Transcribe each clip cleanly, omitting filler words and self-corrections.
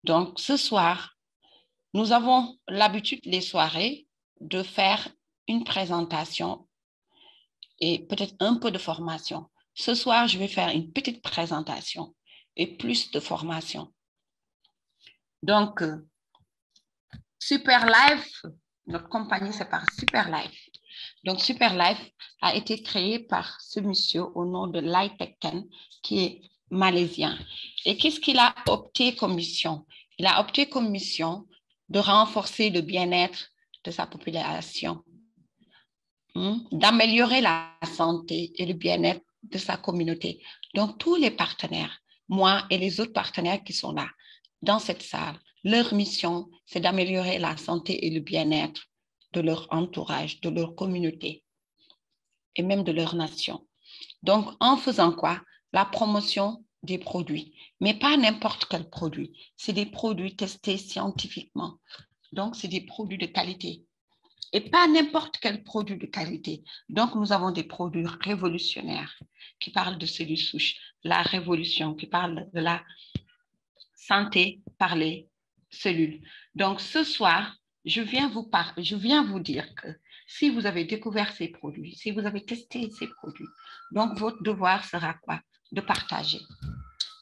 Donc, ce soir, nous avons l'habitude, les soirées, de faire une présentation et peut-être un peu de formation. Ce soir, je vais faire une petite présentation et plus de formation. Donc, Super Life, notre compagnie, c'est par Super Life. Donc, Super Life a été créé par ce monsieur au nom de Lai Tekken, qui est malaisien. Et qu'est-ce qu'il a opté comme mission? Il a opté comme mission de renforcer le bien-être de sa population, d'améliorer la santé et le bien-être de sa communauté. Donc, tous les partenaires, moi et les autres partenaires qui sont là, dans cette salle, leur mission, c'est d'améliorer la santé et le bien-être de leur entourage, de leur communauté et même de leur nation. Donc, en faisant quoi? La promotion des produits, mais pas n'importe quel produit. C'est des produits testés scientifiquement. Donc, c'est des produits de qualité. Et pas n'importe quel produit de qualité. Donc, nous avons des produits révolutionnaires qui parlent de cellules souches, la révolution, qui parle de la santé par les cellules. Donc, ce soir, je viens vous dire que si vous avez découvert ces produits, si vous avez testé ces produits, donc votre devoir sera quoi? De partager.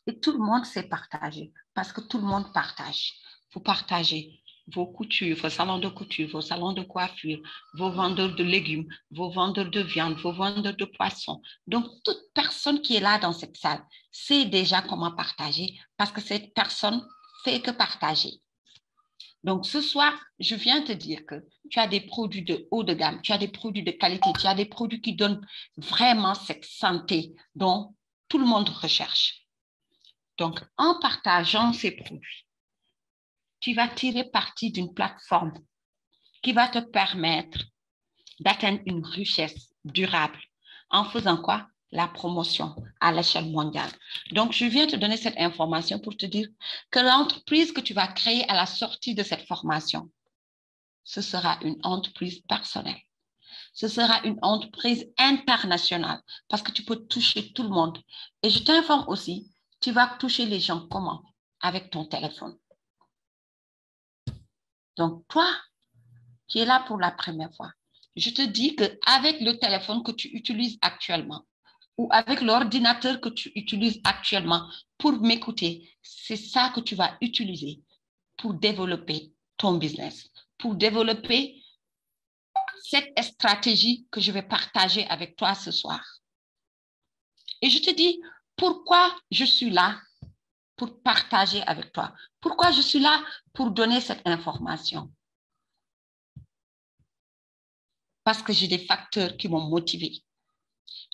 Et tout le monde sait partager parce que tout le monde partage. Vous partagez vos coutures, vos salons de couture, vos salons de coiffure, vos vendeurs de légumes, vos vendeurs de viande, vos vendeurs de poissons. Donc, toute personne qui est là dans cette salle sait déjà comment partager parce que cette personne fait que partager. Donc, ce soir, je viens te dire que tu as des produits de haut de gamme, tu as des produits de qualité, tu as des produits qui donnent vraiment cette santé dont tout le monde recherche. Donc, en partageant ces produits, tu vas tirer parti d'une plateforme qui va te permettre d'atteindre une richesse durable. En faisant quoi? La promotion à l'échelle mondiale. Donc, je viens te donner cette information pour te dire que l'entreprise que tu vas créer à la sortie de cette formation, ce sera une entreprise personnelle. Ce sera une entreprise internationale parce que tu peux toucher tout le monde. Et je t'informe aussi, tu vas toucher les gens comment? Avec ton téléphone. Donc, toi, qui es là pour la première fois, je te dis qu'avec le téléphone que tu utilises actuellement ou avec l'ordinateur que tu utilises actuellement pour m'écouter, c'est ça que tu vas utiliser pour développer ton business, pour développer cette stratégie que je vais partager avec toi ce soir. Et je te dis pourquoi je suis là pour partager avec toi, pourquoi je suis là pour donner cette information. Parce que j'ai des facteurs qui m'ont motivé.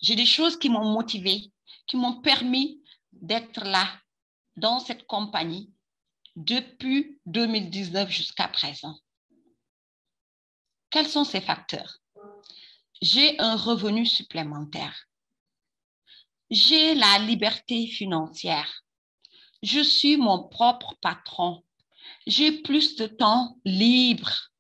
J'ai des choses qui m'ont motivé, qui m'ont permis d'être là dans cette compagnie depuis 2019 jusqu'à présent. Quels sont ces facteurs? J'ai un revenu supplémentaire. J'ai la liberté financière. Je suis mon propre patron. J'ai plus de temps libre.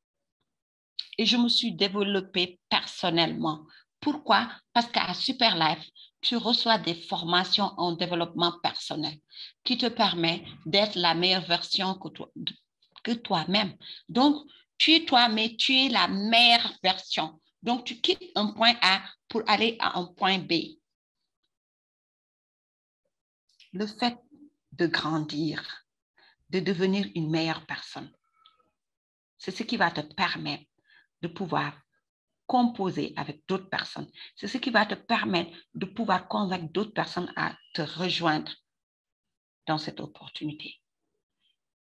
Et je me suis développée personnellement. Pourquoi? Parce qu'à Super Life, tu reçois des formations en développement personnel qui te permettent d'être la meilleure version que toi-même. Donc, tu es toi, mais tu es la meilleure version. Donc, tu quittes un point A pour aller à un point B. Le fait de grandir, de devenir une meilleure personne, c'est ce qui va te permettre de pouvoir composer avec d'autres personnes. C'est ce qui va te permettre de pouvoir convaincre d'autres personnes à te rejoindre dans cette opportunité.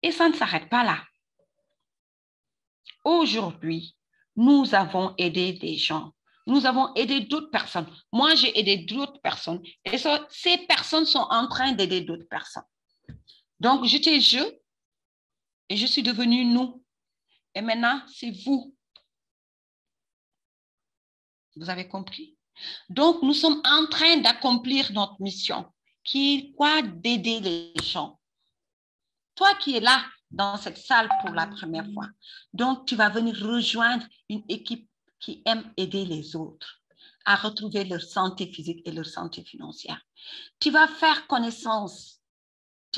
Et ça ne s'arrête pas là. Aujourd'hui, nous avons aidé des gens. Nous avons aidé d'autres personnes. Moi, j'ai aidé d'autres personnes. Et ces personnes sont en train d'aider d'autres personnes. Donc, j'étais je et je suis devenue nous. Et maintenant, c'est vous. Vous avez compris? Donc, nous sommes en train d'accomplir notre mission, qui est quoi? D'aider les gens. Toi qui es là dans cette salle pour la première fois, donc tu vas venir rejoindre une équipe qui aime aider les autres à retrouver leur santé physique et leur santé financière. Tu vas faire connaissance.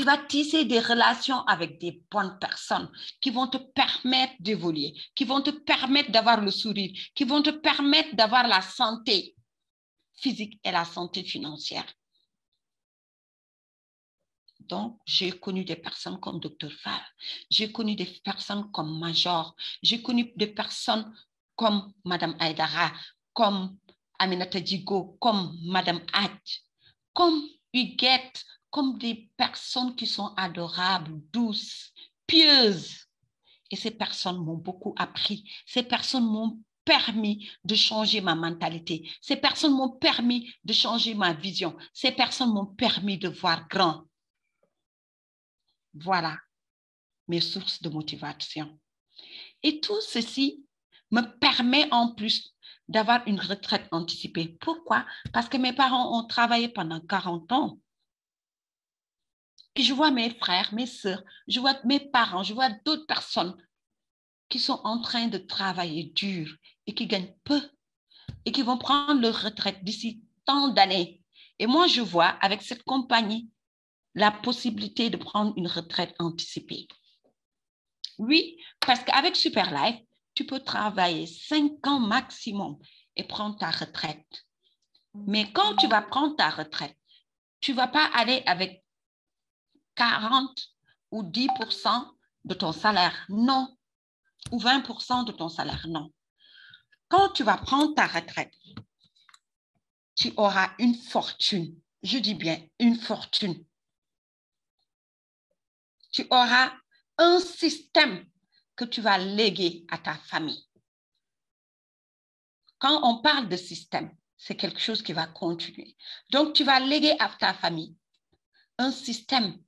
Tu vas tisser des relations avec des bonnes personnes qui vont te permettre d'évoluer, qui vont te permettre d'avoir le sourire, qui vont te permettre d'avoir la santé physique et la santé financière. Donc, j'ai connu des personnes comme Dr. Fall, j'ai connu des personnes comme Major, j'ai connu des personnes comme Madame Aïdara, comme Aminata Djigo, comme Madame Hadj, comme Huguette, comme des personnes qui sont adorables, douces, pieuses. Et ces personnes m'ont beaucoup appris. Ces personnes m'ont permis de changer ma mentalité. Ces personnes m'ont permis de changer ma vision. Ces personnes m'ont permis de voir grand. Voilà mes sources de motivation. Et tout ceci me permet en plus d'avoir une retraite anticipée. Pourquoi? Parce que mes parents ont travaillé pendant 40 ans. Et je vois mes frères, mes sœurs, je vois mes parents, je vois d'autres personnes qui sont en train de travailler dur et qui gagnent peu et qui vont prendre leur retraite d'ici tant d'années. Et moi, je vois avec cette compagnie la possibilité de prendre une retraite anticipée. Oui, parce qu'avec Superlife, tu peux travailler 5 ans maximum et prendre ta retraite. Mais quand tu vas prendre ta retraite, tu ne vas pas aller avec 40 ou 10% de ton salaire, non. Ou 20% de ton salaire, non. Quand tu vas prendre ta retraite, tu auras une fortune. Je dis bien une fortune. Tu auras un système que tu vas léguer à ta famille. Quand on parle de système, c'est quelque chose qui va continuer. Donc, tu vas léguer à ta famille un système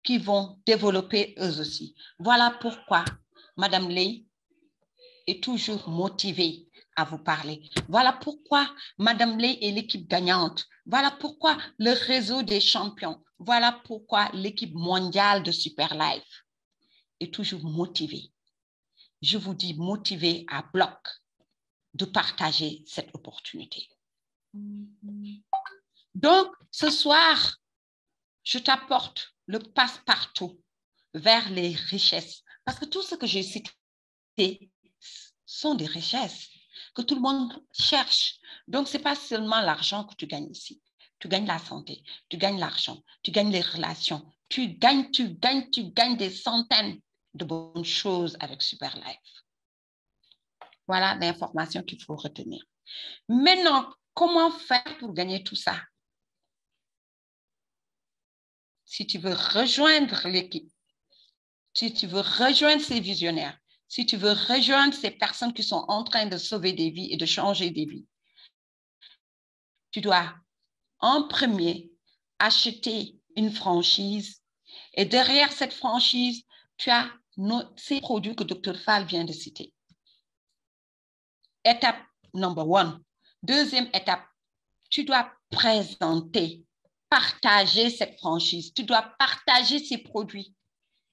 qui vont développer eux aussi. Voilà pourquoi Madame Ley est toujours motivée à vous parler. Voilà pourquoi Madame Ley est l'équipe gagnante. Voilà pourquoi le réseau des champions. Voilà pourquoi l'équipe mondiale de Superlife est toujours motivée. Je vous dis motivée à bloc de partager cette opportunité. Donc, ce soir, je t'apporte le passe-partout vers les richesses. Parce que tout ce que j'ai cité sont des richesses que tout le monde cherche. Donc, ce n'est pas seulement l'argent que tu gagnes ici. Tu gagnes la santé, tu gagnes l'argent, tu gagnes les relations, tu gagnes des centaines de bonnes choses avec Superlife. Voilà l'information qu'il faut retenir. Maintenant, comment faire pour gagner tout ça? Si tu veux rejoindre l'équipe, si tu veux rejoindre ces visionnaires, si tu veux rejoindre ces personnes qui sont en train de sauver des vies et de changer des vies, tu dois en premier acheter une franchise et derrière cette franchise, tu as ces produits que Dr. Fall vient de citer. Étape number 1. Deuxième étape, tu dois présenter, partager cette franchise. Tu dois partager ces produits.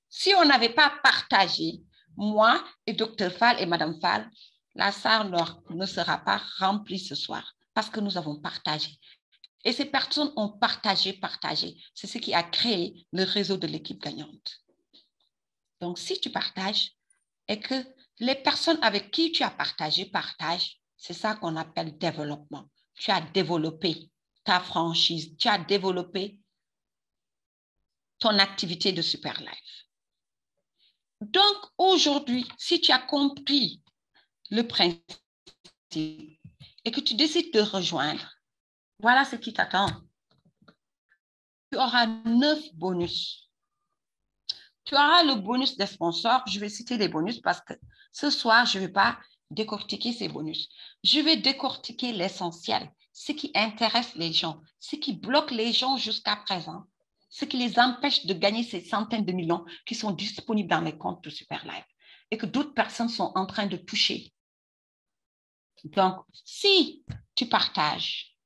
Si on n'avait pas partagé, moi et Dr. Fall et Madame Fall, la salle ne sera pas remplie ce soir parce que nous avons partagé. Et ces personnes ont partagé. C'est ce qui a créé le réseau de l'équipe gagnante. Donc, si tu partages et que les personnes avec qui tu as partagé partagent, c'est ça qu'on appelle développement. Tu as développé ta franchise, tu as développé ton activité de Superlife. Donc, aujourd'hui, si tu as compris le principe et que tu décides de rejoindre, voilà ce qui t'attend. Tu auras 9 bonus. Tu auras le bonus des sponsors. Je vais citer les bonus parce que ce soir, je ne vais pas décortiquer ces bonus. Je vais décortiquer l'essentiel, ce qui intéresse les gens, ce qui bloque les gens jusqu'à présent, ce qui les empêche de gagner ces centaines de millions qui sont disponibles dans les comptes de Superlife et que d'autres personnes sont en train de toucher. Donc, si tu partages,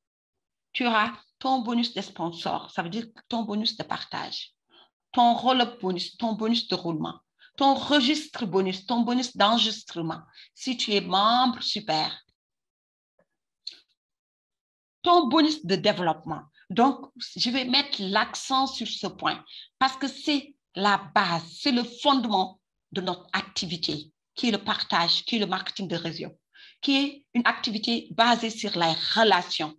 tu auras ton bonus de sponsor, ça veut dire ton bonus de partage, ton roll-up bonus, ton bonus de roulement, ton registre bonus, ton bonus d'enregistrement, si tu es membre super, ton bonus de développement. Donc, je vais mettre l'accent sur ce point parce que c'est la base, c'est le fondement de notre activité, qui est le partage, qui est le marketing de réseau, qui est une activité basée sur les relations.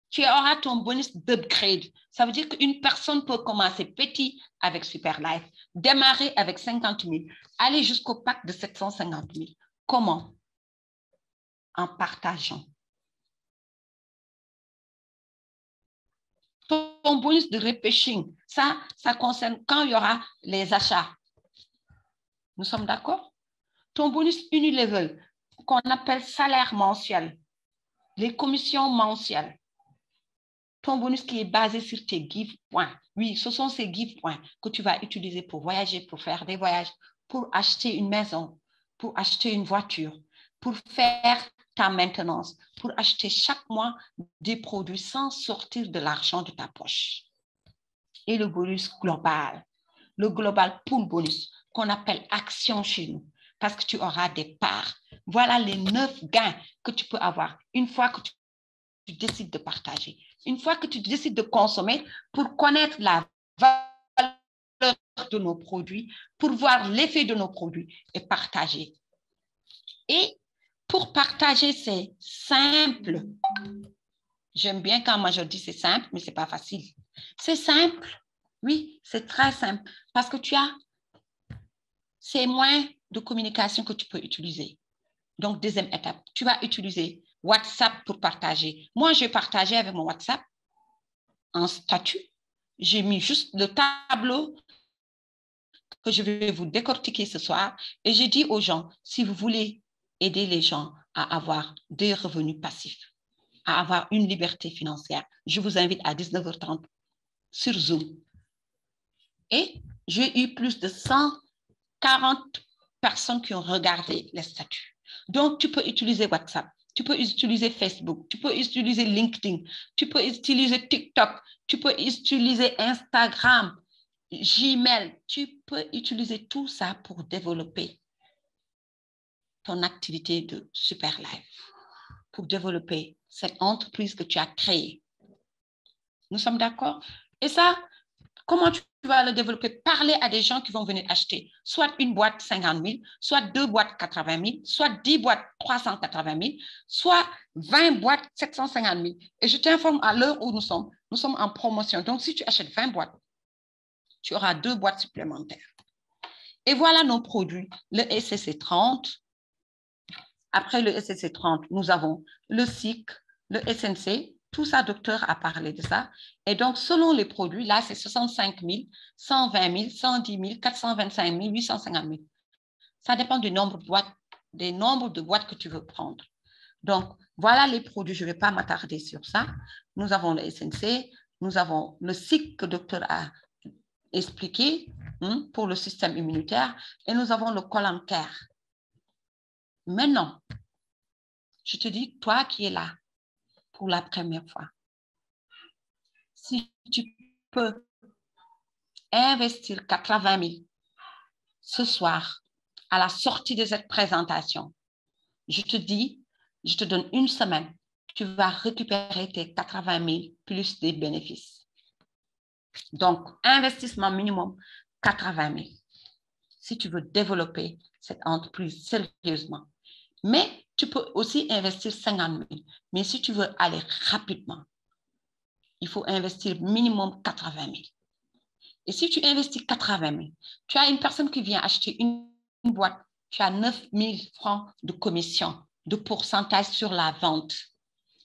Tu auras ton bonus d'upgrade. Ça veut dire qu'une personne peut commencer petit avec Superlife, démarrer avec 50 000, aller jusqu'au pack de 750 000. Comment? En partageant. Ton bonus de repêching, ça concerne quand il y aura les achats. Nous sommes d'accord? Ton bonus unilevel, qu'on appelle salaire mensuel, les commissions mensuelles. Ton bonus qui est basé sur tes give points. Oui, ce sont ces give points que tu vas utiliser pour voyager, pour faire des voyages, pour acheter une maison, pour acheter une voiture, pour faire ta maintenance, pour acheter chaque mois des produits sans sortir de l'argent de ta poche. Et le bonus global, le global pool bonus qu'on appelle action chez nous, parce que tu auras des parts. Voilà les 9 gains que tu peux avoir une fois que tu décides de partager. Une fois que tu décides de consommer pour connaître la valeur de nos produits, pour voir l'effet de nos produits et partager. Et pour partager, c'est simple. J'aime bien quand moi je dis c'est simple, mais ce n'est pas facile. C'est simple. Oui, c'est très simple. Parce que tu as ces moyens de communication que tu peux utiliser. Donc, deuxième étape, tu vas utiliser WhatsApp pour partager. Moi, je vais partager avec mon WhatsApp en statut. J'ai mis juste le tableau que je vais vous décortiquer ce soir. Et j'ai dit aux gens, si vous voulez aider les gens à avoir des revenus passifs, à avoir une liberté financière, je vous invite à 19h30 sur Zoom. Et j'ai eu plus de 140 personnes qui ont regardé les statuts. Donc, tu peux utiliser WhatsApp, tu peux utiliser Facebook, tu peux utiliser LinkedIn, tu peux utiliser TikTok, tu peux utiliser Instagram, Gmail. Tu peux utiliser tout ça pour développer ton activité de Superlife, pour développer cette entreprise que tu as créée. Nous sommes d'accord? Et ça, comment tu vas le développer? Parler à des gens qui vont venir acheter soit une boîte 50 000, soit 2 boîtes 80 000, soit 10 boîtes 380 000, soit 20 boîtes 750 000. Et je t'informe à l'heure où nous sommes en promotion. Donc, si tu achètes 20 boîtes, tu auras 2 boîtes supplémentaires. Et voilà nos produits. Le SCC 30. Après le SCC 30, nous avons le SIC, le SNC. Tout ça, docteur a parlé de ça. Et donc, selon les produits, là, c'est 65 000, 120 000, 110 000, 425 000, 850 000. Ça dépend du nombre de boîtes que tu veux prendre. Donc, voilà les produits. Je ne vais pas m'attarder sur ça. Nous avons le SNC, nous avons le SIC que le docteur a expliqué pour le système immunitaire et nous avons le Colon Care. Maintenant, je te dis, toi qui es là pour la première fois, si tu peux investir 80 000 ce soir à la sortie de cette présentation, je te dis, je te donne une semaine, tu vas récupérer tes 80 000 plus des bénéfices. Donc, investissement minimum 80 000 si tu veux développer cette entreprise sérieusement. Mais tu peux aussi investir 50 000. Mais si tu veux aller rapidement, il faut investir minimum 80 000. Et si tu investis 80 000, tu as une personne qui vient acheter une boîte, tu as 9 000 francs de commission, de pourcentage sur la vente.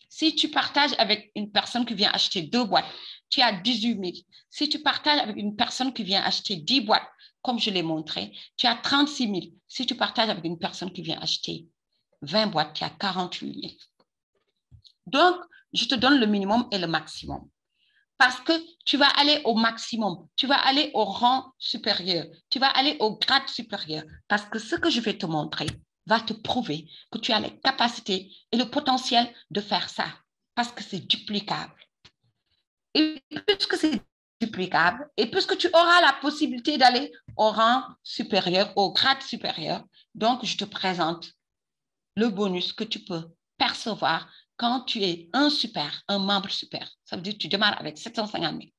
Si tu partages avec une personne qui vient acheter 2 boîtes, tu as 18 000. Si tu partages avec une personne qui vient acheter 10 boîtes, comme je l'ai montré, tu as 36 000. Si tu partages avec une personne qui vient acheter 20 boîtes, tu as 48 000. Donc, je te donne le minimum et le maximum. Parce que tu vas aller au maximum, tu vas aller au rang supérieur, tu vas aller au grade supérieur. Parce que ce que je vais te montrer va te prouver que tu as les capacités et le potentiel de faire ça. Parce que c'est duplicable. Et puisque c'est duplicable, et puisque tu auras la possibilité d'aller au rang supérieur, au grade supérieur, donc je te présente le bonus que tu peux percevoir quand tu es un super, un membre super, ça veut dire que tu démarres avec 750 000.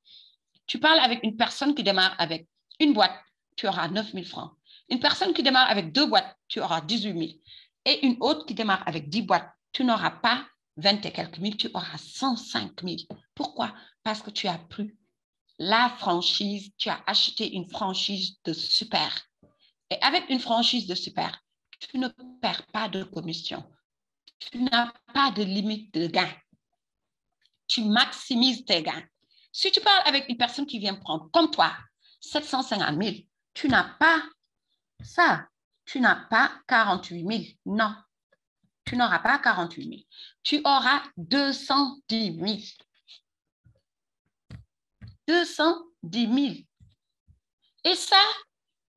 Tu parles avec une personne qui démarre avec une boîte, tu auras 9 000 francs. Une personne qui démarre avec 2 boîtes, tu auras 18 000. Et une autre qui démarre avec 10 boîtes, tu n'auras pas 20 et quelques mille, tu auras 105 000. Pourquoi? Parce que tu as pris la franchise, tu as acheté une franchise de super. Et avec une franchise de super, tu ne perds pas de commission. Tu n'as pas de limite de gain. Tu maximises tes gains. Si tu parles avec une personne qui vient prendre, comme toi, 750 000, tu n'as pas ça. Tu n'as pas 48 000. Non, tu n'auras pas 48 000. Tu auras 210 000. 210 000. Et ça,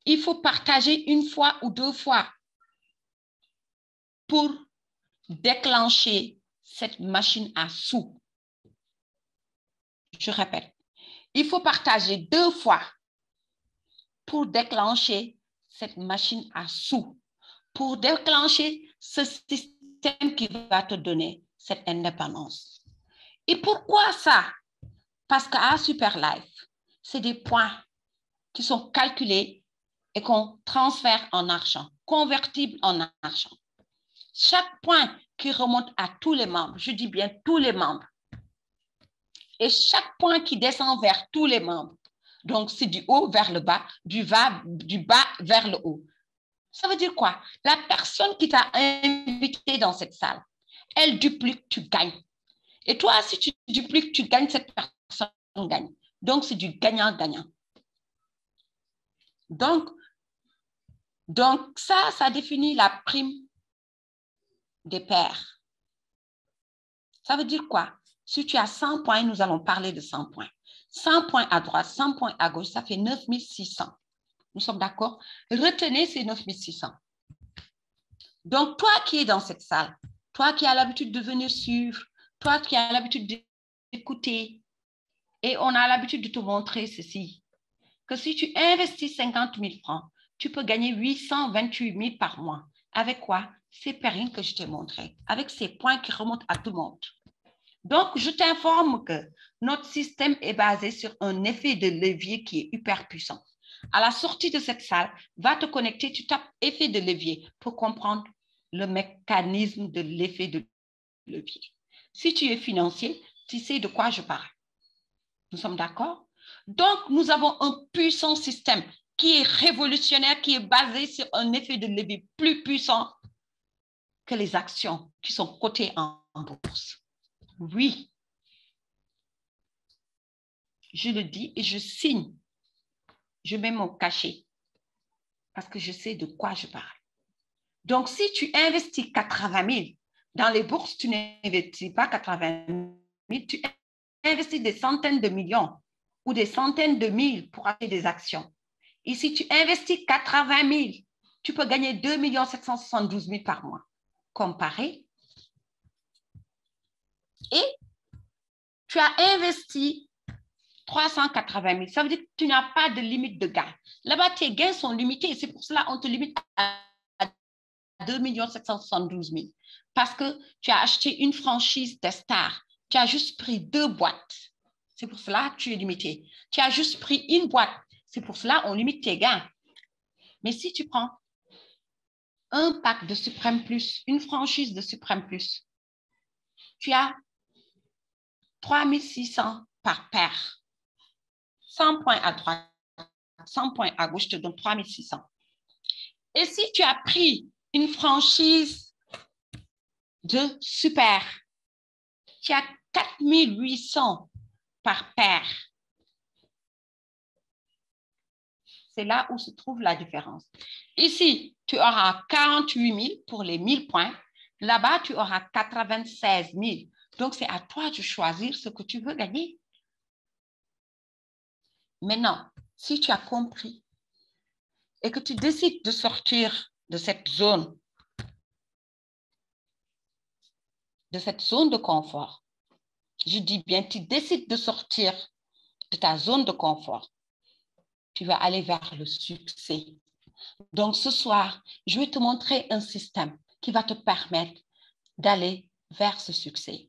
il faut partager une fois ou 2 fois pour déclencher cette machine à sous. Je répète, il faut partager 2 fois pour déclencher cette machine à sous, pour déclencher ce système qui va te donner cette indépendance. Et pourquoi ça? Parce qu'à Superlife, c'est des points qui sont calculés et qu'on transfère en argent, convertibles en argent. Chaque point qui remonte à tous les membres, je dis bien tous les membres, et chaque point qui descend vers tous les membres, donc c'est du haut vers le bas, du bas vers le haut. Ça veut dire quoi? La personne qui t'a invité dans cette salle, elle duplique, tu gagnes. Et toi, si tu dupliques, tu gagnes, cette personne gagne. Donc, c'est du gagnant-gagnant. Donc ça définit la prime des pairs. Ça veut dire quoi? Si tu as 100 points, nous allons parler de 100 points. 100 points à droite, 100 points à gauche, ça fait 9 600. Nous sommes d'accord? Retenez ces 9 600. Donc, toi qui es dans cette salle, toi qui as l'habitude de venir suivre, toi qui as l'habitude d'écouter, et on a l'habitude de te montrer ceci, que si tu investis 50 000 francs, tu peux gagner 828 000 par mois. Avec quoi? Ces périls que je t'ai montrés, avec ces points qui remontent à tout le monde. Donc, je t'informe que notre système est basé sur un effet de levier qui est hyper puissant. À la sortie de cette salle, va te connecter, tu tapes effet de levier pour comprendre le mécanisme de l'effet de levier. Si tu es financier, tu sais de quoi je parle. Nous sommes d'accord? Donc, nous avons un puissant système qui est révolutionnaire, qui est basé sur un effet de levier plus puissant que les actions qui sont cotées en bourse. Oui, je le dis et je signe. Je mets mon cachet parce que je sais de quoi je parle. Donc, si tu investis 80 000 dans les bourses, tu n'investis pas 80 000, tu investis des centaines de millions ou des centaines de mille pour acheter des actions. Et si tu investis 80 000, tu peux gagner 2 772 000 par mois. Comparé. Et tu as investi 380 000. Ça veut dire que tu n'as pas de limite de gain. Là-bas, tes gains sont limités. C'est pour cela qu'on te limite à 2 772 000. Parce que tu as acheté une franchise des stars. Tu as juste pris 2 boîtes. C'est pour cela que tu es limité. Tu as juste pris une boîte. C'est pour cela qu'on limite tes gains. Mais si tu prends un pack de Suprême Plus, une franchise de Suprême Plus, tu as 3 600 par paire. 100 points à droite, 100 points à gauche, je te donne 3 600. Et si tu as pris une franchise de super, tu as 4 800 par paire. C'est là où se trouve la différence. Ici, tu auras 48 000 pour les 1000 points. Là-bas, tu auras 96 000. Donc, c'est à toi de choisir ce que tu veux gagner. Maintenant, si tu as compris et que tu décides de sortir de cette zone de confort, je dis bien, tu décides de sortir de ta zone de confort, tu vas aller vers le succès. Donc, ce soir, je vais te montrer un système qui va te permettre d'aller vers ce succès,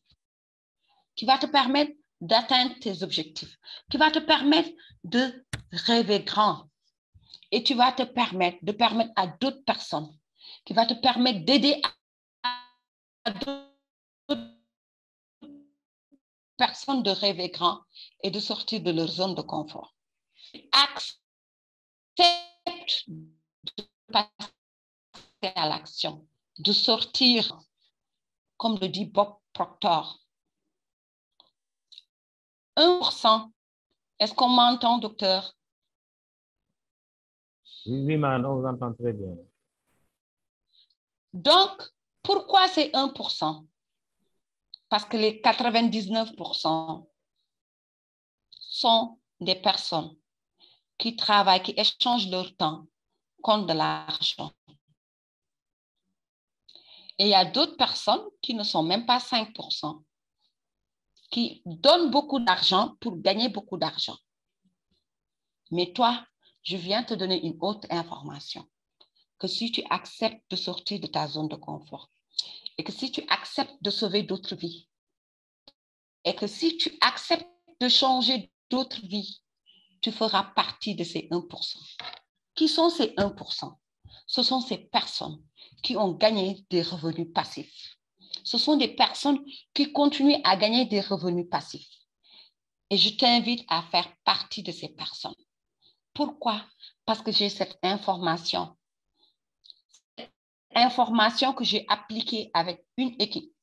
qui va te permettre d'atteindre tes objectifs, qui va te permettre de rêver grand. Et tu vas te permettre de permettre à d'autres personnes, qui va te permettre d'aider à d'autres personnes de rêver grand et de sortir de leur zone de confort. Accepte de passer à l'action, de sortir, comme le dit Bob Proctor. 1%. Est-ce qu'on m'entend, docteur? Oui, madame, on vous entend très bien. Donc, pourquoi c'est 1%? Parce que les 99% sont des personnes qui travaillent, qui échangent leur temps contre de l'argent. Et il y a d'autres personnes qui ne sont même pas 5%, qui donnent beaucoup d'argent pour gagner beaucoup d'argent. Mais toi, je viens te donner une autre information, que si tu acceptes de sortir de ta zone de confort, et que si tu acceptes de sauver d'autres vies, et que si tu acceptes de changer d'autres vies, tu feras partie de ces 1%. Qui sont ces 1%? Ce sont ces personnes qui ont gagné des revenus passifs. Ce sont des personnes qui continuent à gagner des revenus passifs. Et je t'invite à faire partie de ces personnes. Pourquoi? Parce que j'ai cette information. Information que j'ai appliquée avec une équipe.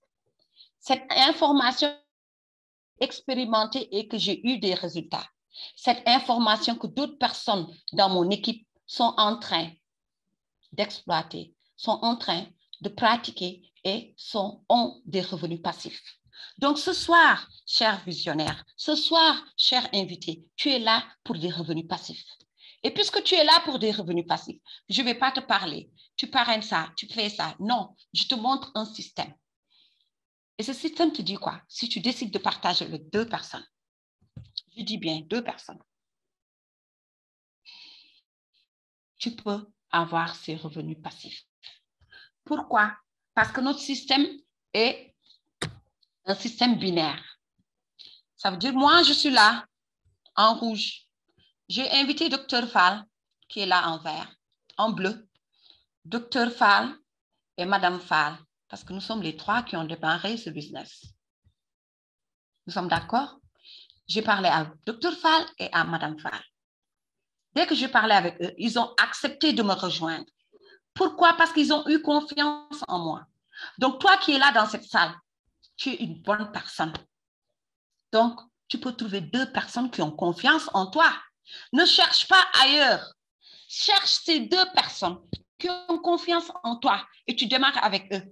Cette information expérimentée et que j'ai eu des résultats. Cette information que d'autres personnes dans mon équipe sont en train d'exploiter, sont en train de pratiquer et ont des revenus passifs. Donc ce soir, cher visionnaire, ce soir, cher invité, tu es là pour des revenus passifs. Et puisque tu es là pour des revenus passifs, je ne vais pas te parler. Tu parraines ça, tu fais ça. Non, je te montre un système. Et ce système te dit quoi? Si tu décides de partager avec 2 personnes, je dis bien 2 personnes, tu peux avoir ces revenus passifs. Pourquoi? Parce que notre système est un système binaire. Ça veut dire, moi, je suis là, en rouge. J'ai invité Dr Fall, qui est là en vert, en bleu. Dr Fall et Madame Fall, parce que nous sommes les 3 qui ont démarré ce business. Nous sommes d'accord? J'ai parlé à Dr Fall et à Madame Fall. Dès que je parlais avec eux, ils ont accepté de me rejoindre. Pourquoi? Parce qu'ils ont eu confiance en moi. Donc, toi qui es là dans cette salle, tu es une bonne personne. Donc, tu peux trouver 2 personnes qui ont confiance en toi. Ne cherche pas ailleurs. Cherche ces 2 personnes qui ont confiance en toi et tu démarres avec eux.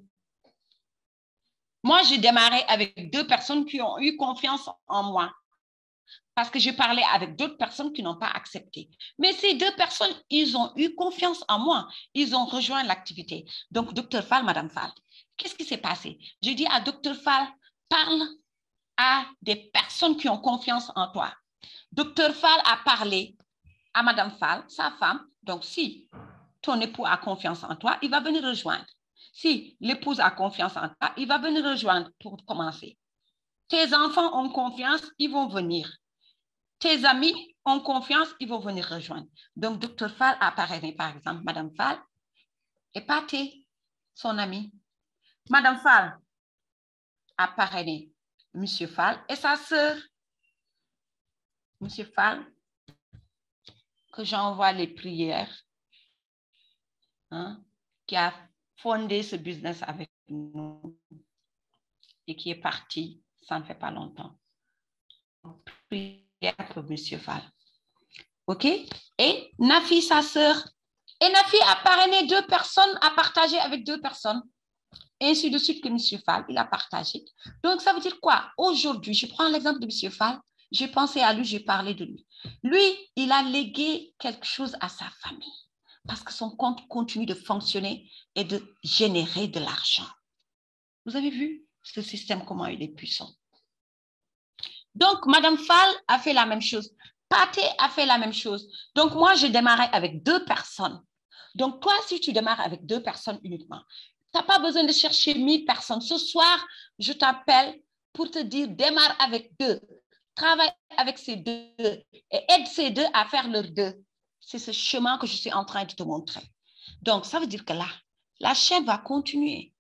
Moi, j'ai démarré avec 2 personnes qui ont eu confiance en moi parce que j'ai parlé avec d'autres personnes qui n'ont pas accepté. Mais ces 2 personnes, ils ont eu confiance en moi. Ils ont rejoint l'activité. Donc, Dr Fall, Madame Fall, qu'est-ce qui s'est passé? J'ai dit à Dr Fall, parle à des personnes qui ont confiance en toi. Dr Fall a parlé à Madame Fall, sa femme. Donc, si ton époux a confiance en toi, il va venir rejoindre. Si l'épouse a confiance en toi, il va venir rejoindre pour commencer. Tes enfants ont confiance, ils vont venir. Tes amis ont confiance, ils vont venir rejoindre. Donc, Dr Fall a parrainé, par exemple, Madame Fall et Pathé, son amie. Madame Fall a parrainé Monsieur Fall et sa sœur. Monsieur Fall, que j'envoie les prières, qui a fondé ce business avec nous et qui est parti, ça ne fait pas longtemps. Prière pour Monsieur Fall. OK? Et Nafi, sa sœur. Et Nafi a parrainé 2 personnes, a partagé avec 2 personnes. Et ainsi de suite que Monsieur Fall, il a partagé. Donc, ça veut dire quoi? Aujourd'hui, je prends l'exemple de Monsieur Fall. J'ai pensé à lui, j'ai parlé de lui. Lui, il a légué quelque chose à sa famille parce que son compte continue de fonctionner et de générer de l'argent. Vous avez vu ce système, comment il est puissant? Donc, Madame Fall a fait la même chose. Pathé a fait la même chose. Donc, moi, j'ai démarré avec 2 personnes. Donc, toi, si tu démarres avec 2 personnes uniquement, Tu n'as pas besoin de chercher 1000 personnes. Ce soir, je t'appelle pour te dire, démarre avec 2. Travaille avec ces 2 et aide ces 2 à faire leurs 2. C'est ce chemin que je suis en train de te montrer. Donc, ça veut dire que là, la chaîne va continuer.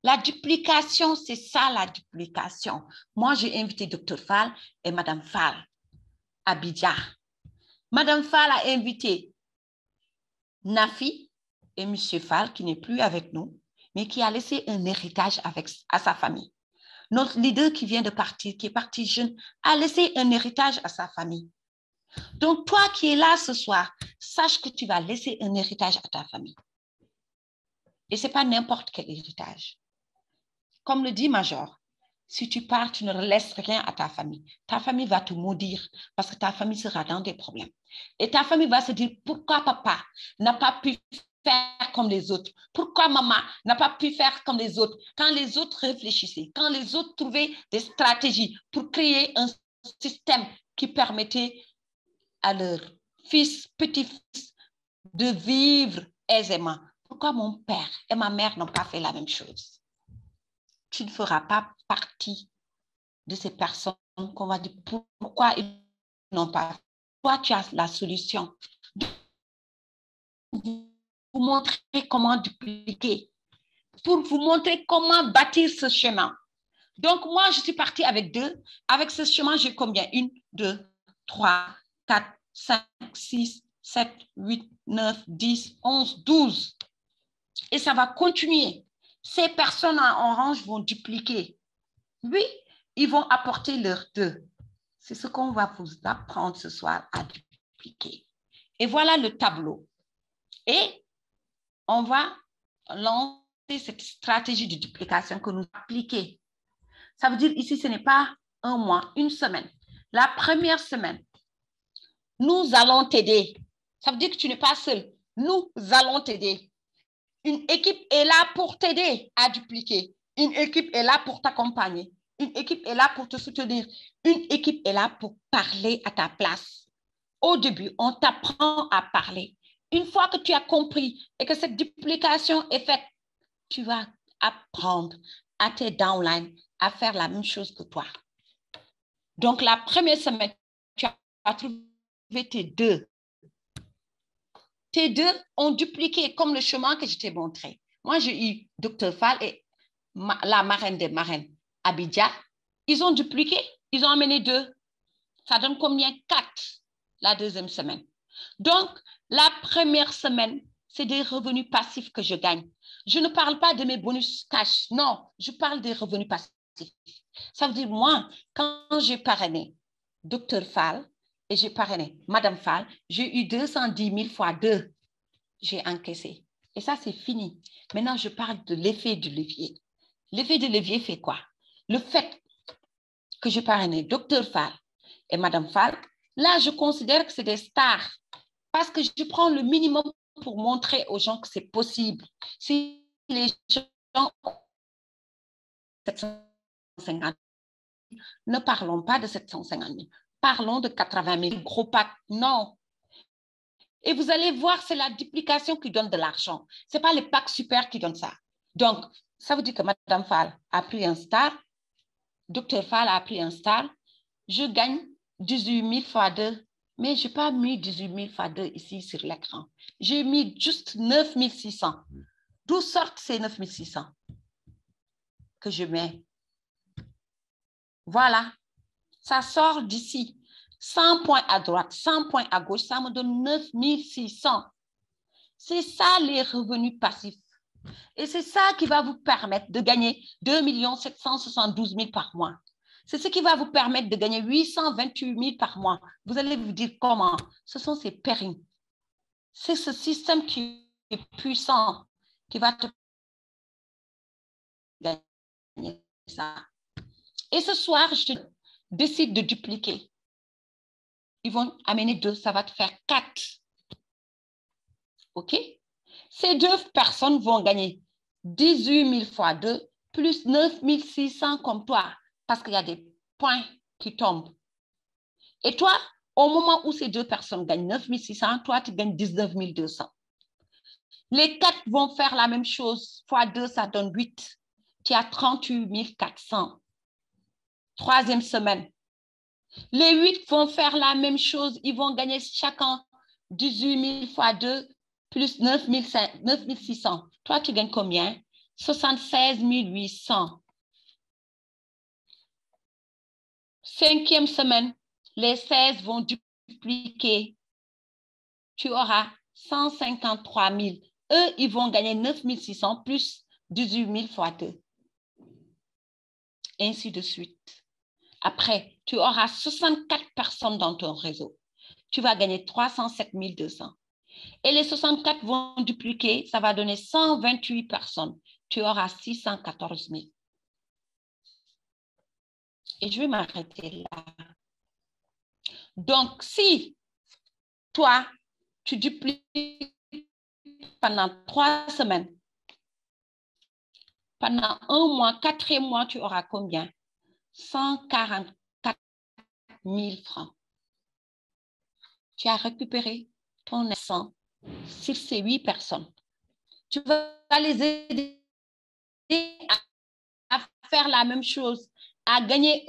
La duplication, c'est ça la duplication. Moi, j'ai invité Dr Fall et Mme Fall à Abidjan. Mme Fall a invité Nafi et M. Fall, qui n'est plus avec nous, mais qui a laissé un héritage à sa famille. Notre leader qui vient de partir, qui est parti jeune, a laissé un héritage à sa famille. Donc, toi qui es là ce soir, sache que tu vas laisser un héritage à ta famille. Et ce n'est pas n'importe quel héritage. Comme le dit Major, si tu pars, tu ne laisses rien à ta famille. Ta famille va te maudire parce que ta famille sera dans des problèmes. Et ta famille va se dire, pourquoi papa n'a pas pu faire comme les autres? Pourquoi maman n'a pas pu faire comme les autres? Quand les autres réfléchissaient, quand les autres trouvaient des stratégies pour créer un système qui permettait à leurs fils, petits-fils de vivre aisément. Pourquoi mon père et ma mère n'ont pas fait la même chose? Tu ne feras pas partie de ces personnes qu'on va dire pourquoi ils n'ont pas fait. Toi, tu as la solution. Vous montrer comment dupliquer, pour vous montrer comment bâtir ce chemin. Donc, moi, je suis partie avec 2. Avec ce chemin, j'ai combien? 1, 2, 3, 4, 5, 6, 7, 8, 9, 10, 11, 12. Et ça va continuer. Ces personnes en orange vont dupliquer. Oui, ils vont apporter leurs 2. C'est ce qu'on va vous apprendre ce soir à dupliquer. Et voilà le tableau. Et on va lancer cette stratégie de duplication que nous appliquons. Ça veut dire ici, ce n'est pas un mois, une semaine. La première semaine, nous allons t'aider. Ça veut dire que tu n'es pas seul. Nous allons t'aider. Une équipe est là pour t'aider à dupliquer. Une équipe est là pour t'accompagner. Une équipe est là pour te soutenir. Une équipe est là pour parler à ta place. Au début, on t'apprend à parler. Une fois que tu as compris et que cette duplication est faite, tu vas apprendre à tes downlines à faire la même chose que toi. Donc, la première semaine, tu as trouvé tes 2. Tes 2 ont dupliqué comme le chemin que je t'ai montré. Moi, j'ai eu Dr Fall et la marraine des marraines, Abidja. Ils ont dupliqué, ils ont amené 2. Ça donne combien? 4 la deuxième semaine. Donc, la première semaine, c'est des revenus passifs que je gagne. Je ne parle pas de mes bonus cash. Non, je parle des revenus passifs. Ça veut dire, moi, quand j'ai parrainé Dr Fall et j'ai parrainé Madame Fall, j'ai eu 210 000 fois 2. J'ai encaissé. Et ça, c'est fini. Maintenant, je parle de l'effet du levier. L'effet du levier fait quoi? Le fait que j'ai parrainé Dr Fall et Madame Fall, là, je considère que c'est des stars parce que je prends le minimum pour montrer aux gens que c'est possible. Si les gens ont 750 000, ne parlons pas de 750 000. Parlons de 80 000. Gros pack, non. Et vous allez voir, c'est la duplication qui donne de l'argent. Ce n'est pas les packs super qui donnent ça. Donc, ça veut dire que Madame Fall a pris un star, Dr Fall a pris un star, je gagne 18 000 fois 2, mais je n'ai pas mis 18 000 fois 2 ici sur l'écran. J'ai mis juste 9 600. D'où sortent ces 9 600 que je mets? Voilà, ça sort d'ici. 100 points à droite, 100 points à gauche, ça me donne 9 600. C'est ça les revenus passifs. Et c'est ça qui va vous permettre de gagner 2 772 000 par mois. C'est ce qui va vous permettre de gagner 828 000 par mois. Vous allez vous dire comment? Ce sont ces périls. C'est ce système qui est puissant qui va te gagner ça. Et ce soir, je décide de dupliquer. Ils vont amener 2, ça va te faire 4. OK? Ces 2 personnes vont gagner 18 000 fois 2 plus 9 600 comme toi parce qu'il y a des points qui tombent. Et toi, au moment où ces 2 personnes gagnent 9 600, toi, tu gagnes 19 200. Les 4 vont faire la même chose. Fois 2, ça donne 8. Tu as 38 400. Troisième semaine. Les 8 vont faire la même chose. Ils vont gagner chacun 18 000 fois 2 plus 9 600. Toi, tu gagnes combien? 76 800. Cinquième semaine, les 16 vont dupliquer. Tu auras 153 000. Eux, ils vont gagner 9 600 plus 18 000 fois 2. Ainsi de suite. Après, tu auras 64 personnes dans ton réseau. Tu vas gagner 307 200. Et les 64 vont dupliquer, ça va donner 128 personnes. Tu auras 614 000. Et je vais m'arrêter là. Donc, si toi, tu dupliques pendant 3 semaines, pendant 1 mois, 4 mois, tu auras combien? 144 000 francs. Tu as récupéré ton argent sur ces 8 personnes. Tu vas les aider à faire la même chose, à gagner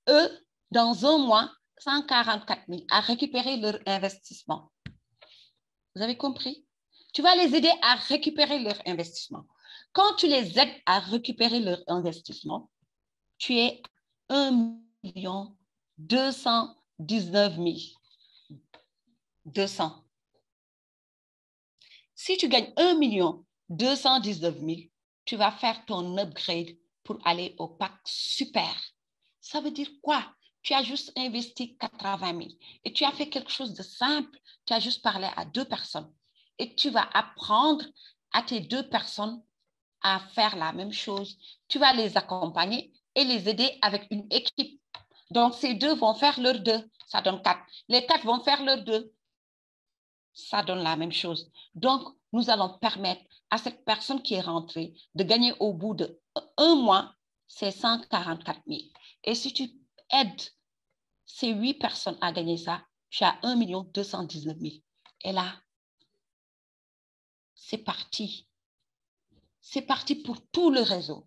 eux, dans 1 mois, 144 000, à récupérer leur investissement. Vous avez compris? Tu vas les aider à récupérer leur investissement. Quand tu les aides à récupérer leur investissement, tu es 1 219 200. Si tu gagnes 1 219 000, tu vas faire ton upgrade pour aller au pack super. Ça veut dire quoi? Tu as juste investi 80 000 et tu as fait quelque chose de simple. Tu as juste parlé à 2 personnes et tu vas apprendre à tes 2 personnes à faire la même chose. Tu vas les accompagner et les aider avec une équipe. Donc, ces 2 vont faire leurs 2, ça donne 4. Les 4 vont faire leurs 2, ça donne la même chose. Donc, nous allons permettre à cette personne qui est rentrée de gagner au bout de 1 mois, c'est 144 000. Et si tu aides ces 8 personnes à gagner ça, tu as 1 219 000. Et là, c'est parti. C'est parti pour tout le réseau.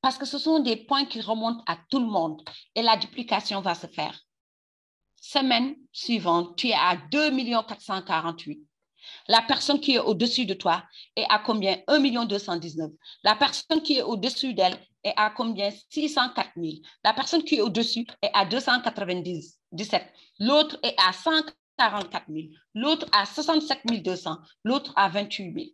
Parce que ce sont des points qui remontent à tout le monde. Et la duplication va se faire. Semaine suivante, tu es à 2 448 000. La personne qui est au-dessus de toi est à combien? 1 219 000. La personne qui est au-dessus d'elle est à combien? 604 000. La personne qui est au-dessus est à 297. L'autre est à 144 000. L'autre à 67 200. L'autre à 28 000.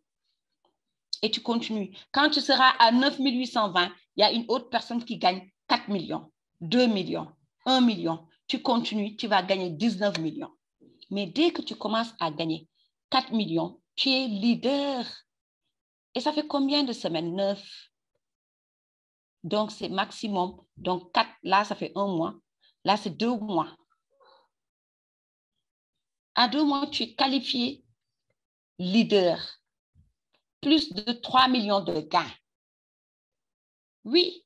Et tu continues. Quand tu seras à 9 820, il y a une autre personne qui gagne 4 millions, 2 millions, 1 million. Tu continues, tu vas gagner 19 millions. Mais dès que tu commences à gagner 4 millions, tu es leader. Et ça fait combien de semaines? 9. Donc, c'est maximum. Donc, 4, là, ça fait 1 mois. Là, c'est 2 mois. À 2 mois, tu es qualifié leader. Plus de 3 millions de gains. Oui.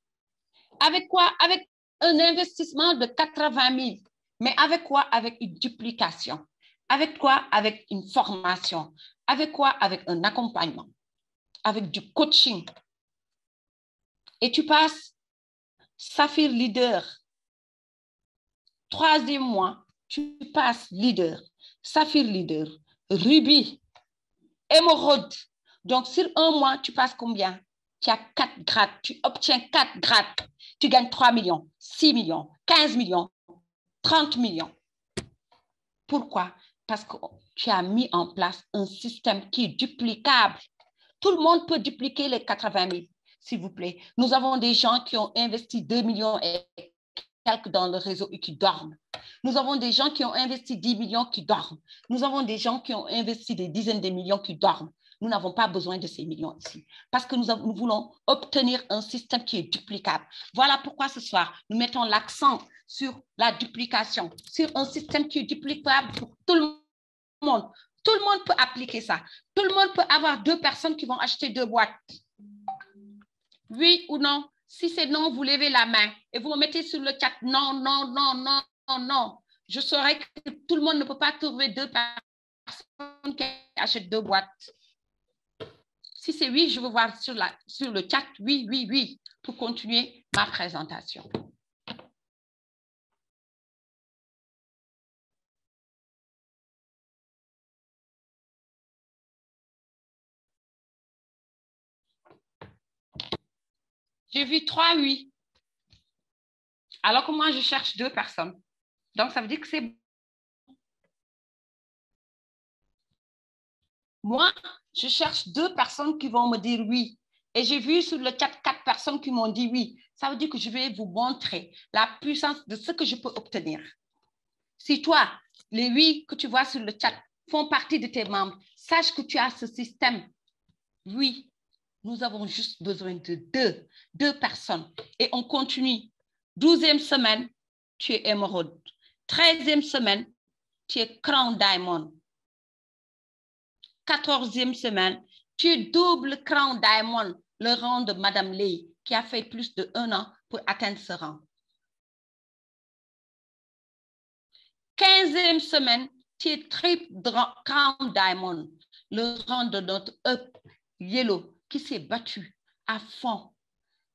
Avec quoi? Avec un investissement de 80 000. Mais avec quoi? Avec une duplication. Avec quoi? Avec une formation. Avec quoi? Avec un accompagnement. Avec du coaching. Et tu passes Saphir leader. 3e mois, tu passes leader. Saphir leader. Ruby. Émeraude. Donc, sur 1 mois, tu passes combien? Tu as 4 grades. Tu obtiens 4 grades. Tu gagnes 3 millions, 6 millions, 15 millions, 30 millions. Pourquoi? Parce que tu as mis en place un système qui est duplicable. Tout le monde peut dupliquer les 80 000, s'il vous plaît. Nous avons des gens qui ont investi 2 millions et quelques dans le réseau et qui dorment. Nous avons des gens qui ont investi 10 millions qui dorment. Nous avons des gens qui ont investi des dizaines de millions qui dorment. Nous n'avons pas besoin de ces millions ici parce que nous voulons obtenir un système qui est duplicable. Voilà pourquoi ce soir, nous mettons l'accent sur la duplication, sur un système qui est duplicable pour tout le monde. Tout le monde peut appliquer ça. Tout le monde peut avoir 2 personnes qui vont acheter 2 boîtes. Oui ou non? Si c'est non, vous levez la main et vous me mettez sur le chat. Non, non, non, non, non, non. Je saurais que tout le monde ne peut pas trouver 2 personnes qui achètent 2 boîtes. Si c'est oui, je veux voir sur le chat, oui, oui, oui, pour continuer ma présentation. J'ai vu 3 oui. Alors que moi, je cherche 2 personnes. Donc, ça veut dire que c'est... Moi, je cherche 2 personnes qui vont me dire oui. Et j'ai vu sur le chat 4 personnes qui m'ont dit oui. Ça veut dire que je vais vous montrer la puissance de ce que je peux obtenir. Si toi, les oui que tu vois sur le chat font partie de tes membres, sache que tu as ce système. Oui, nous avons juste besoin de 2 personnes. Et on continue. 12e semaine, tu es émeraude. 13e semaine, tu es crown diamond. 14e semaine, tu es double crown diamond, le rang de Madame Lay, qui a fait plus de 1 an pour atteindre ce rang. 15e semaine, tu es triple crown diamond, le rang de notre up yellow, qui s'est battu à fond,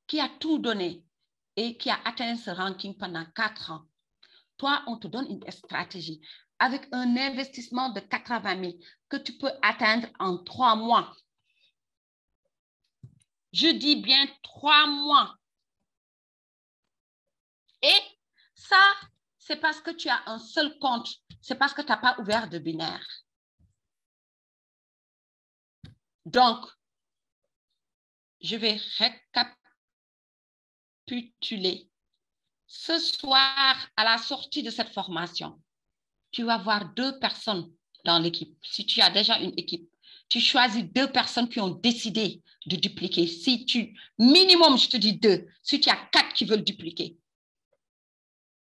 qui a tout donné et qui a atteint ce ranking pendant 4 ans. Toi, on te donne une stratégie avec un investissement de 80 000 que tu peux atteindre en 3 mois. Je dis bien 3 mois. Et ça, c'est parce que tu as un seul compte. C'est parce que tu n'as pas ouvert de binaire. Donc, je vais récapituler. Ce soir, à la sortie de cette formation, tu vas voir 2 personnes dans l'équipe. Si tu as déjà une équipe, tu choisis 2 personnes qui ont décidé de dupliquer. Si minimum, je te dis 2. Si tu as 4 qui veulent dupliquer,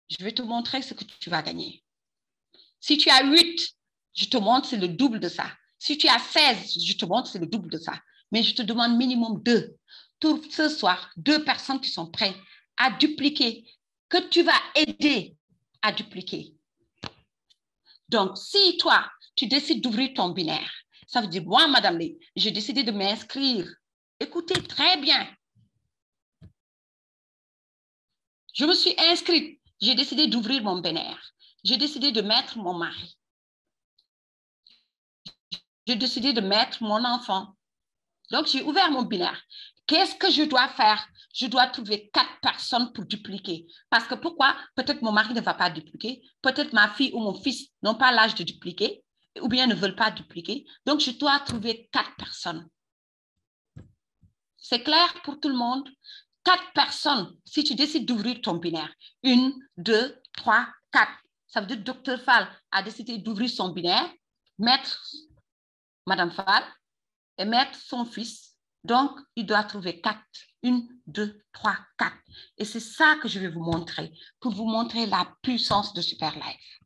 je vais te montrer ce que tu vas gagner. Si tu as 8, je te montre c'est le double de ça. Si tu as 16, je te montre c'est le double de ça. Mais je te demande minimum 2. Tout ce soir, 2 personnes qui sont prêtes à dupliquer, que tu vas aider à dupliquer. Donc, si toi, tu décides d'ouvrir ton binaire, ça veut dire, moi, Madame Lé, j'ai décidé de m'inscrire. Écoutez très bien. Je me suis inscrite. J'ai décidé d'ouvrir mon binaire. J'ai décidé de mettre mon mari. J'ai décidé de mettre mon enfant. Donc, j'ai ouvert mon binaire. Qu'est-ce que je dois faire? Je dois trouver 4 personnes pour dupliquer. Parce que pourquoi? Peut-être mon mari ne va pas dupliquer. Peut-être ma fille ou mon fils n'ont pas l'âge de dupliquer ou bien ne veulent pas dupliquer. Donc, je dois trouver 4 personnes. C'est clair pour tout le monde? 4 personnes, si tu décides d'ouvrir ton binaire. 1, 2, 3, 4. Ça veut dire que Dr. Fall a décidé d'ouvrir son binaire, mettre Madame Fall et mettre son fils. Donc, il doit trouver 4. 1, 2, 3, 4. Et c'est ça que je vais vous montrer, pour vous montrer la puissance de Super Life.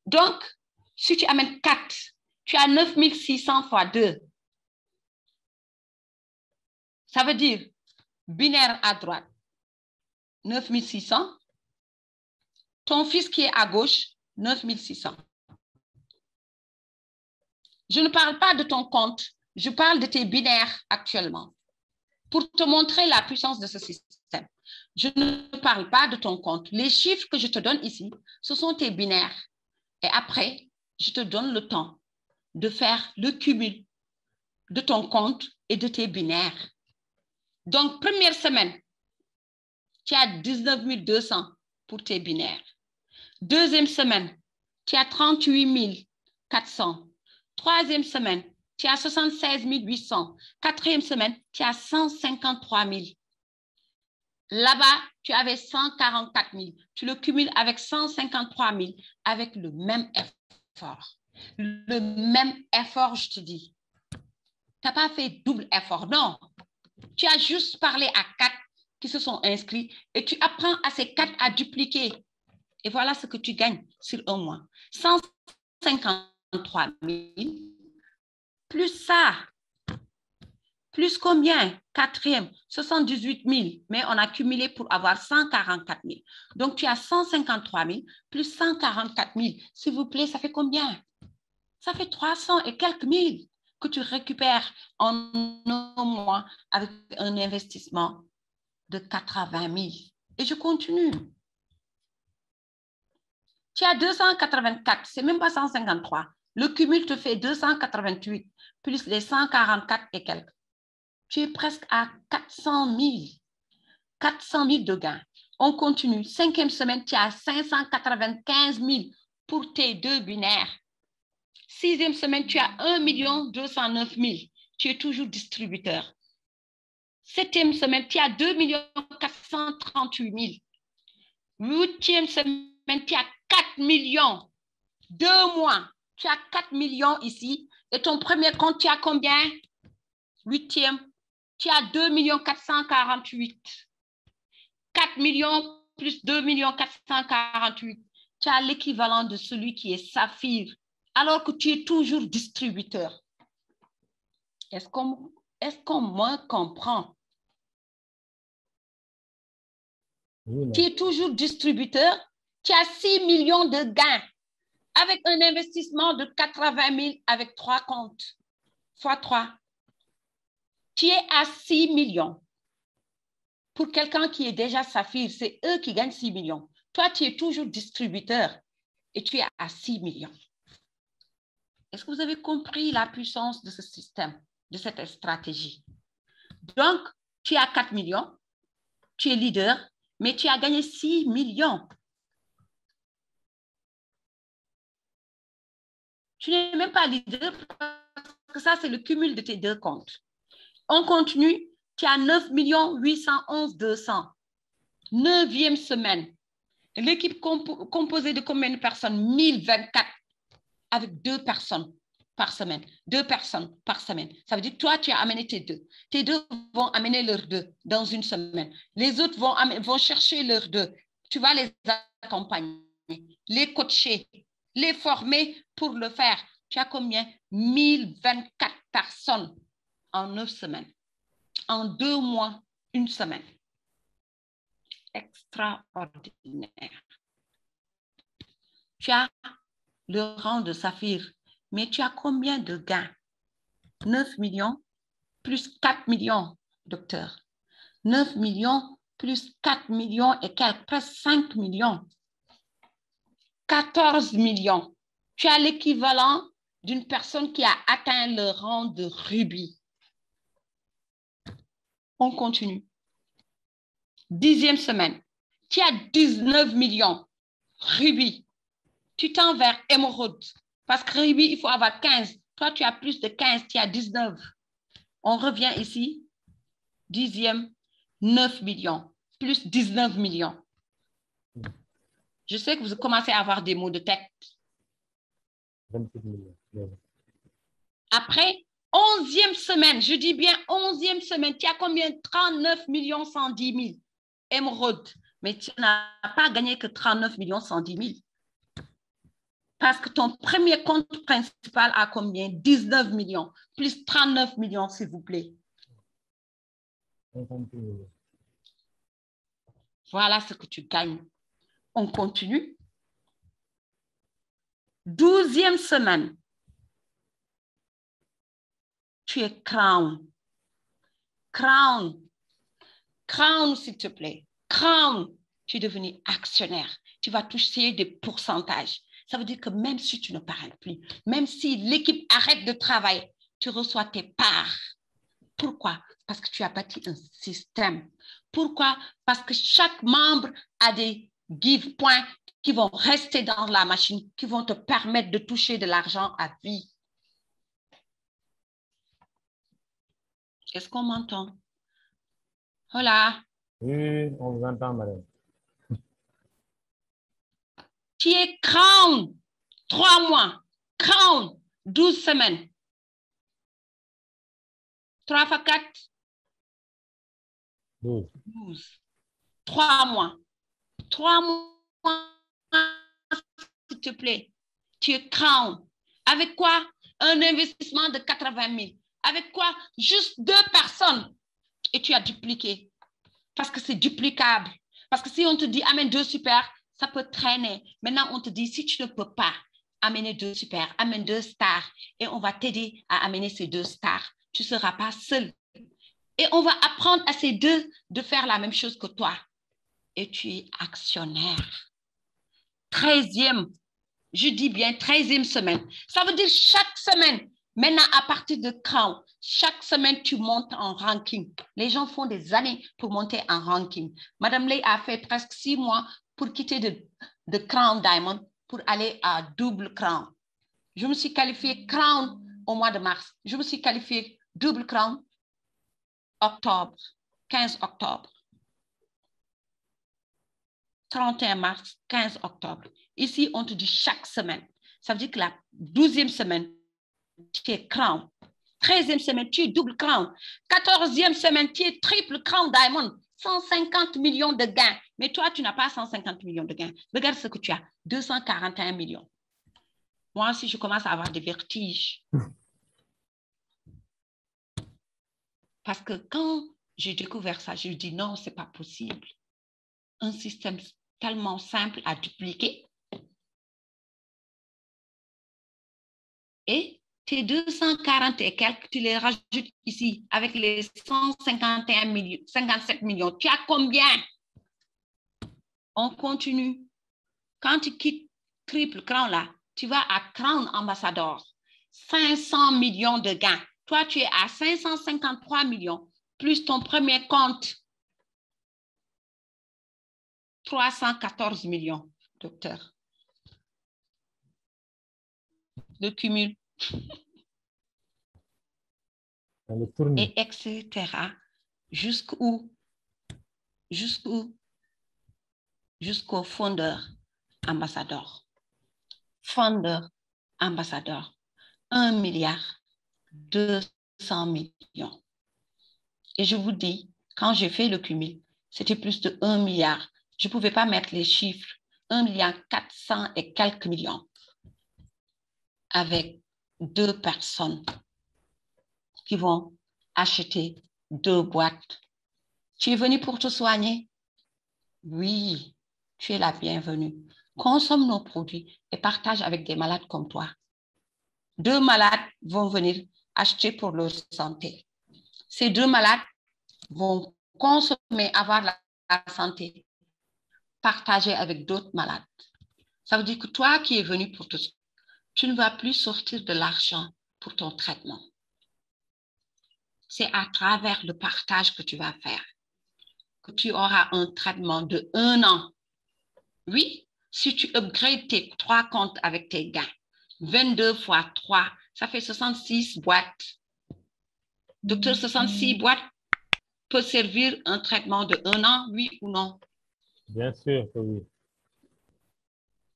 Donc, si tu amènes 4, tu as 9600 fois 2. Ça veut dire, binaire à droite, 9600. Ton fils qui est à gauche, 9600. Je ne parle pas de ton compte, je parle de tes binaires actuellement. Pour te montrer la puissance de ce système. Je ne parle pas de ton compte. Les chiffres que je te donne ici, ce sont tes binaires. Et après, je te donne le temps de faire le cumul de ton compte et de tes binaires. Donc, première semaine, tu as 19 200 pour tes binaires. Deuxième semaine, tu as 38 400. Troisième semaine, tu as 76 800. Quatrième semaine, tu as 153 000. Là-bas, tu avais 144 000. Tu le cumules avec 153 000 avec le même effort. Le même effort, je te dis. Tu n'as pas fait double effort, non. Tu as juste parlé à 4 qui se sont inscrits et tu apprends à ces 4 à dupliquer. Et voilà ce que tu gagnes sur un mois. 153 000 plus ça. Plus combien? Quatrième, 78 000. Mais on a cumulé pour avoir 144 000. Donc, tu as 153 000 plus 144 000. S'il vous plaît, ça fait combien? Ça fait 300 et quelques mille. que tu récupères en un mois avec un investissement de 80 000. Et je continue. Tu as 284, c'est même pas 153. Le cumul te fait 288 plus les 144 et quelques. Tu es presque à 400 000. 400 000 de gains. On continue. 5e semaine, tu as 595 000 pour tes 2 binaires. 6e semaine, tu as 1 209 000. Tu es toujours distributeur. 7e semaine, tu as 2 438 000. 8e semaine, tu as 4 millions. 2 mois, tu as 4 millions ici. Et ton premier compte, tu as combien? 8e, tu as 2 448 000. 4 millions plus 2 448 000. Tu as l'équivalent de celui qui est Saphir, alors que tu es toujours distributeur. Est-ce qu'on me comprend? Oui, tu es toujours distributeur. Tu as 6 millions de gains avec un investissement de 80 000 avec 3 comptes. Fois 3. Tu es à 6 millions. Pour quelqu'un qui est déjà Saphir, c'est eux qui gagnent 6 millions. Toi, tu es toujours distributeur et tu es à 6 millions. Est-ce que vous avez compris la puissance de ce système, de cette stratégie? Donc, tu as 4 millions, tu es leader, mais tu as gagné 6 millions. Tu n'es même pas leader parce que ça, c'est le cumul de tes 2 comptes. On continue, tu as 9 811 200. 9e semaine. L'équipe composée de combien de personnes? 1024 avec 2 personnes par semaine. 2 personnes par semaine. Ça veut dire que toi, tu as amené tes 2. Tes 2 vont amener leurs 2 dans une semaine. Les autres vont chercher leurs 2. Tu vas les accompagner, les coacher, les former pour le faire. Tu as combien? 1024 personnes en 9 semaines. En 2 mois, 1 semaine. Extraordinaire. Tu as le rang de Saphir, mais tu as combien de gains? 9 millions plus 4 millions, docteur. 9 millions plus 4 millions et quelques, presque 5 millions. 14 millions. Tu as l'équivalent d'une personne qui a atteint le rang de rubis. On continue. 10e semaine. Tu as 19 millions. Rubis. Tu tends vers émeraude. Parce que rubis, il faut avoir 15. Toi, tu as plus de 15, tu as 19. On revient ici. 10e, 9 millions. Plus 19 millions. Je sais que vous commencez à avoir des mots de tête. 28 millions. Après, 11e semaine, je dis bien 11e semaine, tu as combien? 39 110 000. Émeraude. Mais tu n'as pas gagné que 39 110 000. Parce que ton premier compte principal a combien? 19 millions. Plus 39 millions, s'il vous plaît. 58 millions. Voilà ce que tu gagnes. On continue. 12e semaine. Tu es Crown. Crown. Crown, s'il te plaît. Crown. Tu es devenu actionnaire. Tu vas toucher des pourcentages. Ça veut dire que même si tu ne parles plus, même si l'équipe arrête de travailler, tu reçois tes parts. Pourquoi? Parce que tu as bâti un système. Pourquoi? Parce que chaque membre a des give points qui vont rester dans la machine, qui vont te permettre de toucher de l'argent à vie. Est-ce qu'on m'entend? Hola. Oui, on vous entend, madame. Tu es Crown, 3 mois. Crown, 12 semaines. 3 fois 4? 12. 3 mois. 3 mois, s'il te plaît. Tu es Crown. Avec quoi? Un investissement de 80 000. Avec quoi? Juste 2 personnes. Et tu as dupliqué. Parce que c'est duplicable. Parce que si on te dit, amène 2 super, ça peut traîner. Maintenant, on te dit, si tu ne peux pas, amener 2 super, amène 2 stars et on va t'aider à amener ces 2 stars. Tu ne seras pas seul. Et on va apprendre à ces 2 de faire la même chose que toi. Et tu es actionnaire. 13e, je dis bien 13e semaine. Ça veut dire chaque semaine. Maintenant, à partir de quand, chaque semaine, tu montes en ranking. Les gens font des années pour monter en ranking. Madame Lay a fait presque 6 mois pour quitter de Crown Diamond pour aller à double Crown. Je me suis qualifiée Crown au mois de mars. Je me suis qualifiée double Crown octobre, 15 octobre. 31 mars, 15 octobre. Ici, on te dit chaque semaine. Ça veut dire que la 12e semaine, tu es Crown. 13e semaine, tu es double Crown. 14e semaine, tu es triple Crown Diamond. 150 millions de gains. Mais toi, tu n'as pas 150 millions de gains. Regarde ce que tu as. 241 millions. Moi aussi, je commence à avoir des vertiges. Parce que quand j'ai découvert ça, je me dis non, ce n'est pas possible. Un système tellement simple à dupliquer. Et tes 240 et quelques, tu les rajoutes ici avec les 151 millions, 57 millions. Tu as combien? On continue. Quand tu quittes Triple Crown là, tu vas à Crown Ambassador. 500 millions de gains. Toi, tu es à 553 millions, plus ton premier compte. 314 millions, docteur. Le cumul. Et etc. Jusqu'où? Jusqu'au fondeur ambassadeur. Fondeur ambassadeur. 1 milliard 200 millions. Et je vous dis, quand j'ai fait le cumul, c'était plus de 1 milliard. Je ne pouvais pas mettre les chiffres. 1 milliard 400 et quelques millions avec 2 personnes qui vont acheter 2 boîtes. Tu es venu pour te soigner? Oui, tu es la bienvenue. Consomme nos produits et partage avec des malades comme toi. 2 malades vont venir acheter pour leur santé. Ces 2 malades vont consommer, avoir la santé, partager avec d'autres malades. Ça veut dire que toi qui es venu pour tout ça, tu ne vas plus sortir de l'argent pour ton traitement. C'est à travers le partage que tu vas faire que tu auras un traitement de 1 an. Oui, si tu upgrades tes 3 comptes avec tes gains, 22 fois 3, ça fait 66 boîtes. Docteur, 66 boîtes peut servir un traitement de 1 an, oui ou non? Bien sûr que oui.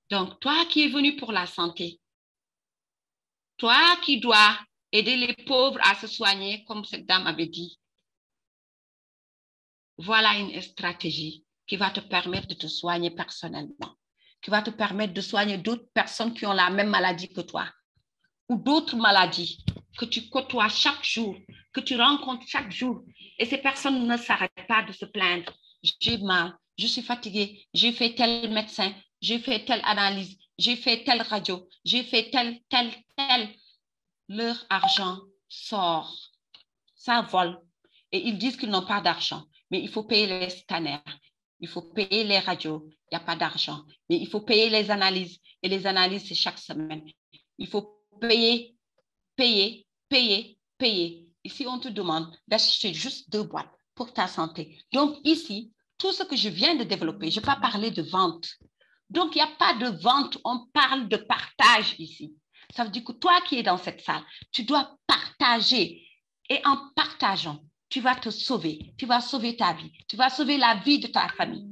Donc, toi qui es venu pour la santé, toi qui dois aider les pauvres à se soigner, comme cette dame avait dit, voilà une stratégie qui va te permettre de te soigner personnellement, qui va te permettre de soigner d'autres personnes qui ont la même maladie que toi ou d'autres maladies que tu côtoies chaque jour, que tu rencontres chaque jour. Et ces personnes ne s'arrêtent pas de se plaindre. J'ai mal, je suis fatiguée, j'ai fait tel médecin, j'ai fait telle analyse, j'ai fait telle radio, j'ai fait tel. Leur argent sort, ça vole. Et ils disent qu'ils n'ont pas d'argent. Mais il faut payer les scanners, il faut payer les radios, il n'y a pas d'argent. Mais il faut payer les analyses. Et les analyses, c'est chaque semaine. Il faut payer. Ici, on te demande d'acheter juste 2 boîtes pour ta santé. Donc ici, tout ce que je viens de développer, je n'ai pas parlé de vente. Donc, il n'y a pas de vente, on parle de partage ici. Ça veut dire que toi qui es dans cette salle, tu dois partager. Et en partageant, tu vas te sauver. Tu vas sauver ta vie. Tu vas sauver la vie de ta famille.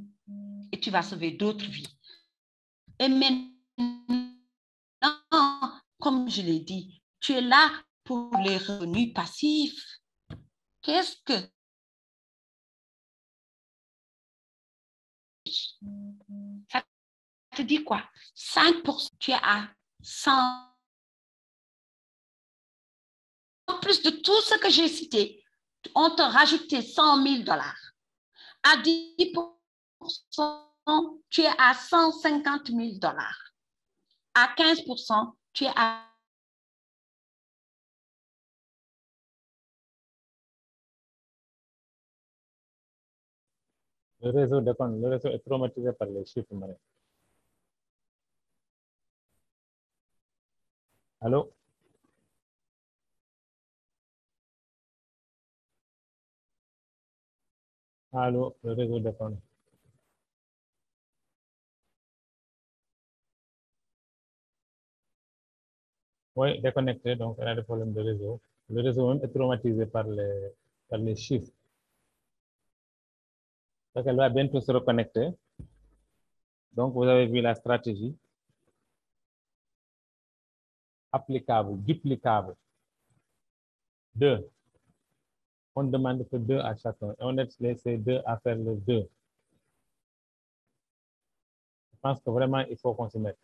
Et tu vas sauver d'autres vies. Et maintenant, comme je l'ai dit, tu es là pour les revenus passifs. Qu'est-ce que... Ça te dit quoi? 5%, tu es à 100. En plus de tout ce que j'ai cité, on te rajouté $100 000. À 10%, tu es à $150 000. à 15%, tu es à... Le réseau est traumatisé par les chiffres, Marie. Allô? Allô, le réseau déconne. Oui, déconnecté, donc elle a des problèmes de réseau. Le réseau même est traumatisé par les chiffres. Donc elle va bientôt se reconnecter. Donc vous avez vu la stratégie. Applicable, duplicable. 2. On ne demande que 2 à chacun. Et on laisse ces 2 à faire le 2. Je pense que vraiment, il faut qu'on se mette.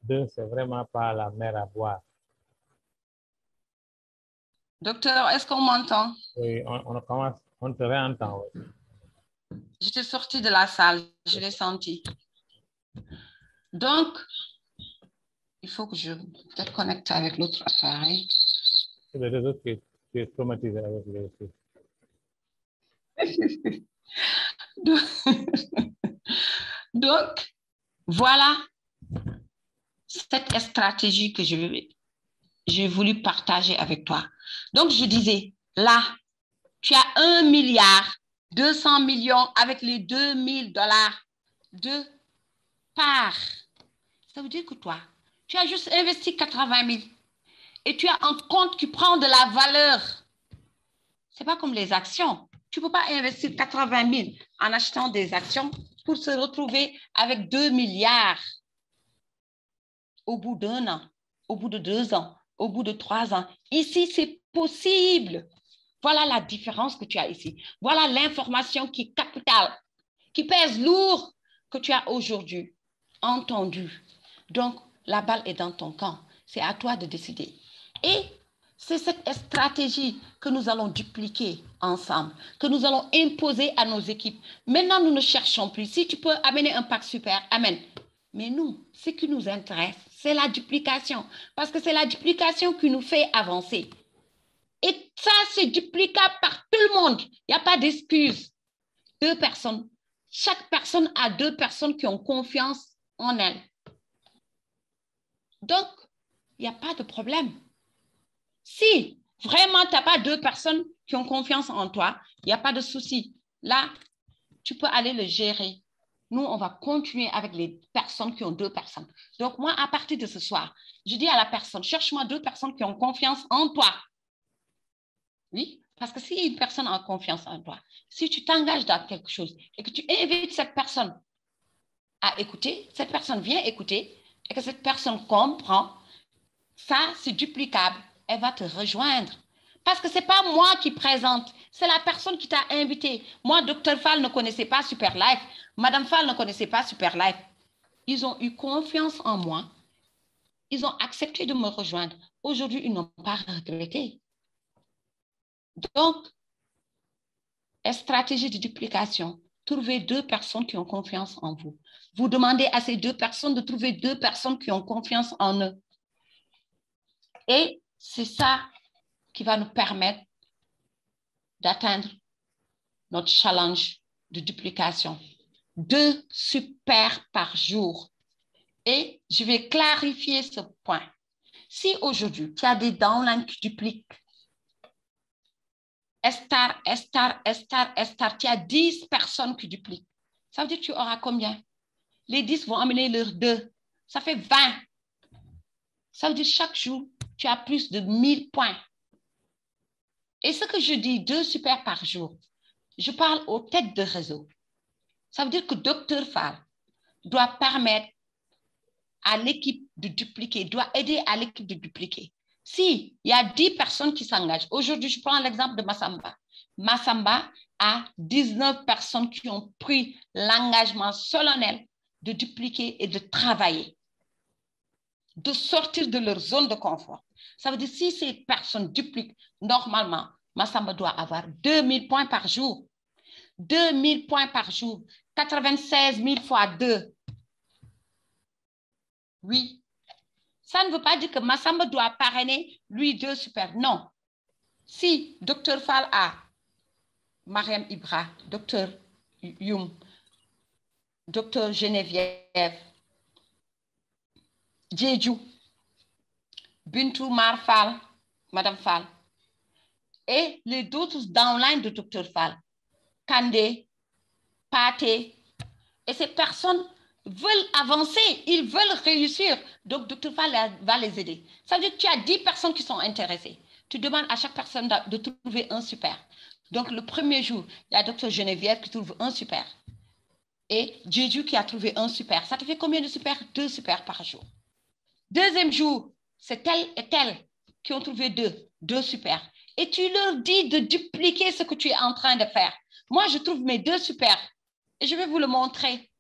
2, c'est vraiment pas la mer à boire. Docteur, est-ce qu'on m'entend? Oui, on te réentend. Oui. J'étais sortie de la salle, je l'ai senti. Donc, il faut que je me connecte avec l'autre appareil. C'est le réseau qui est traumatisé avec les chiffres. Donc, voilà cette stratégie que j'ai voulu partager avec toi. Donc, je disais, là, tu as 1,2 milliard avec les $2 000 de part. Ça veut dire que toi, tu as juste investi 80 000 et tu as un compte qui prend de la valeur. Ce n'est pas comme les actions. Tu ne peux pas investir 80 000 en achetant des actions pour se retrouver avec 2 milliards au bout d'1 an, au bout de 2 ans, au bout de 3 ans. Ici, c'est possible. Voilà la différence que tu as ici. Voilà l'information qui est capitale, qui pèse lourd que tu as aujourd'hui entendu. Donc, la balle est dans ton camp. C'est à toi de décider. Et c'est cette stratégie que nous allons dupliquer ensemble, que nous allons imposer à nos équipes. Maintenant, nous ne cherchons plus. Si tu peux amener un pack super, amène. Mais nous, ce qui nous intéresse, c'est la duplication. Parce que c'est la duplication qui nous fait avancer. Et ça, c'est duplicable par tout le monde. Il n'y a pas d'excuse. 2 personnes. Chaque personne a 2 personnes qui ont confiance en elle. Donc, il n'y a pas de problème. Si vraiment tu n'as pas 2 personnes qui ont confiance en toi, il n'y a pas de souci. Là, tu peux aller le gérer. Nous, on va continuer avec les personnes qui ont 2 personnes. Donc, moi, à partir de ce soir, je dis à la personne, cherche-moi 2 personnes qui ont confiance en toi. Oui, parce que si une personne a confiance en toi, si tu t'engages dans quelque chose et que tu invites cette personne à écouter, cette personne vient écouter et que cette personne comprend, ça, c'est duplicable. Elle va te rejoindre. Parce que ce n'est pas moi qui présente, c'est la personne qui t'a invité. Moi, Dr Fall ne connaissait pas Super Life. Madame Fall ne connaissait pas Super Life. Ils ont eu confiance en moi. Ils ont accepté de me rejoindre. Aujourd'hui, ils n'ont pas regretté. Donc, stratégie de duplication. Trouvez 2 personnes qui ont confiance en vous. Vous demandez à ces 2 personnes de trouver 2 personnes qui ont confiance en eux. Et c'est ça qui va nous permettre d'atteindre notre challenge de duplication. 2 super par jour. Et je vais clarifier ce point. Si aujourd'hui, tu as des downlines qui dupliquent, tu as 10 personnes qui dupliquent, ça veut dire que tu auras combien? Les 10 vont amener leurs 2. Ça fait 20. Ça veut dire que chaque jour, tu as plus de 1000 points. Et ce que je dis, 2 super par jour, je parle aux têtes de réseau. Ça veut dire que Dr Fall doit permettre à l'équipe de dupliquer, doit aider à l'équipe de dupliquer. Si il y a 10 personnes qui s'engagent, aujourd'hui, je prends l'exemple de Massamba. Massamba a 19 personnes qui ont pris l'engagement solennel de dupliquer et de travailler, de sortir de leur zone de confort. Ça veut dire si ces personnes dupliquent, normalement, Massamba doit avoir 2000 points par jour. 2000 points par jour. 96 000 fois 2. Oui. Ça ne veut pas dire que Massamba doit parrainer, lui, 2 super. Non. Si Dr Fall a Mariam Ibra, Dr Youm, Dr Geneviève, Djedjou, Bintou Mar Fall, Madame Fall, et les autres downlines de Dr Fall, Kandé, Pathé, et ces personnes veulent avancer, ils veulent réussir. Donc, Dr Fall va les aider. Ça veut dire que tu as 10 personnes qui sont intéressées. Tu demandes à chaque personne de trouver un super. Donc, le premier jour, il y a Dr Geneviève qui trouve un super. Et Djedjou qui a trouvé un super. Ça te fait combien de super? 2 super par jour. Deuxième jour, c'est tel et tel qui ont trouvé 2 super. Et tu leur dis de dupliquer ce que tu es en train de faire. Moi, je trouve mes 2 super et je vais vous le montrer.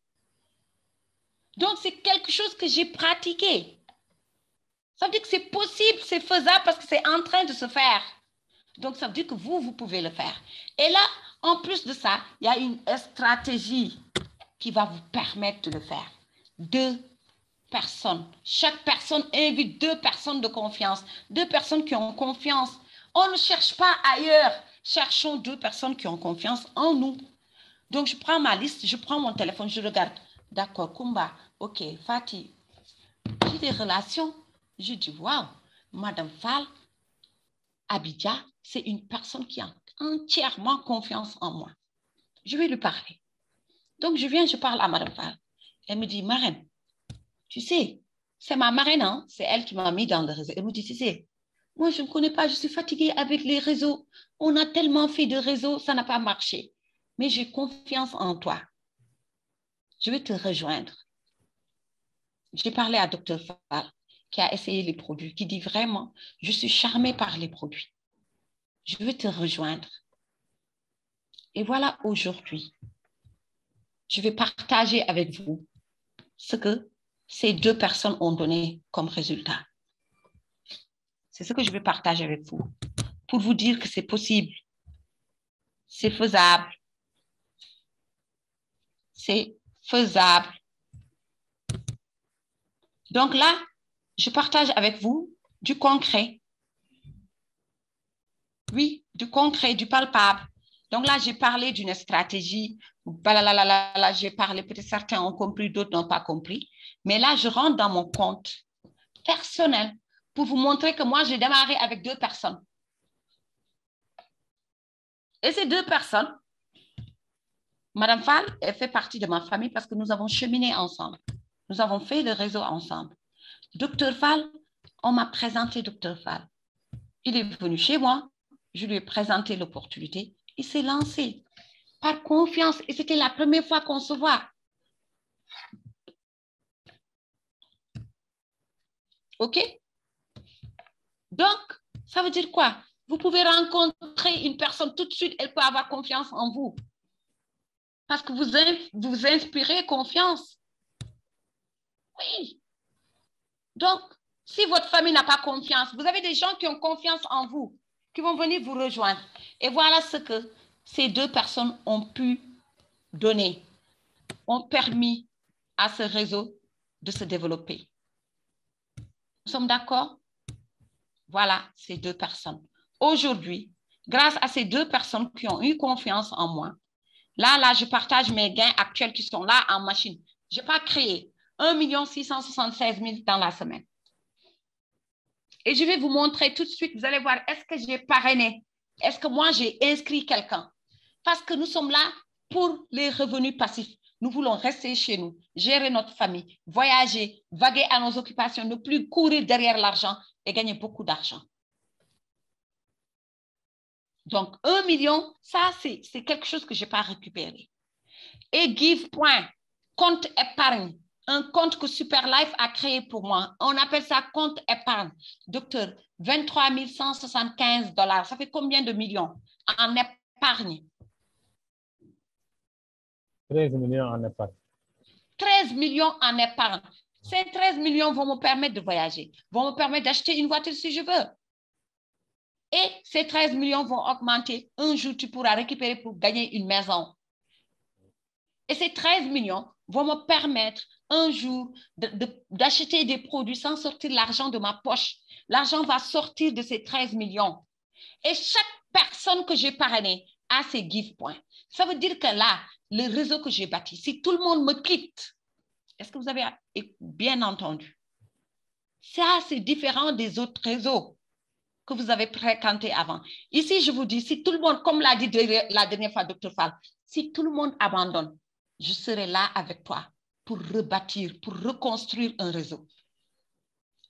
Donc, c'est quelque chose que j'ai pratiqué. Ça veut dire que c'est possible, c'est faisable parce que c'est en train de se faire. Donc, ça veut dire que vous pouvez le faire. Et là, en plus de ça, il y a une stratégie qui va vous permettre de le faire. 2 personnes. Chaque personne invite 2 personnes de confiance. 2 personnes qui ont confiance. On ne cherche pas ailleurs. Cherchons 2 personnes qui ont confiance en nous. Donc, je prends ma liste, je prends mon téléphone, je regarde. D'accord, Kumba, ok, Fatih, j'ai des relations. Je dis, waouh, Madame Fall, Abidja, c'est une personne qui a entièrement confiance en moi. Je vais lui parler. Donc, je viens, je parle à Madame Fall. Elle me dit, marraine, tu sais, c'est ma marraine, hein? C'est elle qui m'a mis dans le réseau. Elle me dit, tu sais, moi, je ne connais pas, je suis fatiguée avec les réseaux. On a tellement fait de réseaux, ça n'a pas marché. Mais j'ai confiance en toi. Je vais te rejoindre. J'ai parlé à Dr Fall, qui a essayé les produits, qui dit vraiment, je suis charmée par les produits. Je vais te rejoindre. Et voilà, aujourd'hui, je vais partager avec vous ce que ces 2 personnes ont donné comme résultat. C'est ce que je vais partager avec vous pour vous dire que c'est possible, c'est faisable, c'est faisable. Donc là, je partage avec vous du concret. Oui, du concret, du palpable. Donc là, j'ai parlé d'une stratégie. J'ai parlé, peut-être certains ont compris, d'autres n'ont pas compris. Mais là, je rentre dans mon compte personnel pour vous montrer que moi, j'ai démarré avec 2 personnes. Et ces 2 personnes, Madame Fall, elle fait partie de ma famille parce que nous avons cheminé ensemble. Nous avons fait le réseau ensemble. Docteur Fall, on m'a présenté Docteur Fall. Il est venu chez moi, je lui ai présenté l'opportunité, il s'est lancé par confiance et c'était la première fois qu'on se voit. OK? Donc, ça veut dire quoi? Vous pouvez rencontrer une personne tout de suite, elle peut avoir confiance en vous. Parce que vous inspirez confiance. Oui. Donc, si votre famille n'a pas confiance, vous avez des gens qui ont confiance en vous, qui vont venir vous rejoindre. Et voilà ce que ces 2 personnes ont pu donner, ont permis à ce réseau de se développer. Nous sommes d'accord? Voilà ces 2 personnes. Aujourd'hui, grâce à ces 2 personnes qui ont eu confiance en moi, là, je partage mes gains actuels qui sont là en machine. Je n'ai pas créé 1 676 000 dans la semaine. Et je vais vous montrer tout de suite, vous allez voir, est-ce que j'ai parrainé? Est-ce que moi, j'ai inscrit quelqu'un? Parce que nous sommes là pour les revenus passifs. Nous voulons rester chez nous, gérer notre famille, voyager, vaguer à nos occupations, ne plus courir derrière l'argent et gagner beaucoup d'argent. Donc, 1 million, ça, c'est quelque chose que je n'ai pas récupéré. Et Give Point, compte épargne, un compte que Superlife a créé pour moi. On appelle ça compte épargne. Docteur, 23 175 $. Ça fait combien de millions en épargne? 13 millions en épargne. 13 millions en épargne. Ces 13 millions vont me permettre de voyager, vont me permettre d'acheter une voiture si je veux. Et ces 13 millions vont augmenter. Un jour, tu pourras récupérer pour gagner une maison. Et ces 13 millions vont me permettre un jour d'acheter des produits sans sortir l'argent de ma poche. L'argent va sortir de ces 13 millions. Et chaque personne que j'ai parrainée a ses give points. Ça veut dire que là, le réseau que j'ai bâti, si tout le monde me quitte, est-ce que vous avez bien entendu? Ça, c'est différent des autres réseaux que vous avez fréquentés avant. Ici, je vous dis, si tout le monde, comme l'a dit la dernière fois, Dr. Fall, si tout le monde abandonne, je serai là avec toi pour rebâtir, pour reconstruire un réseau.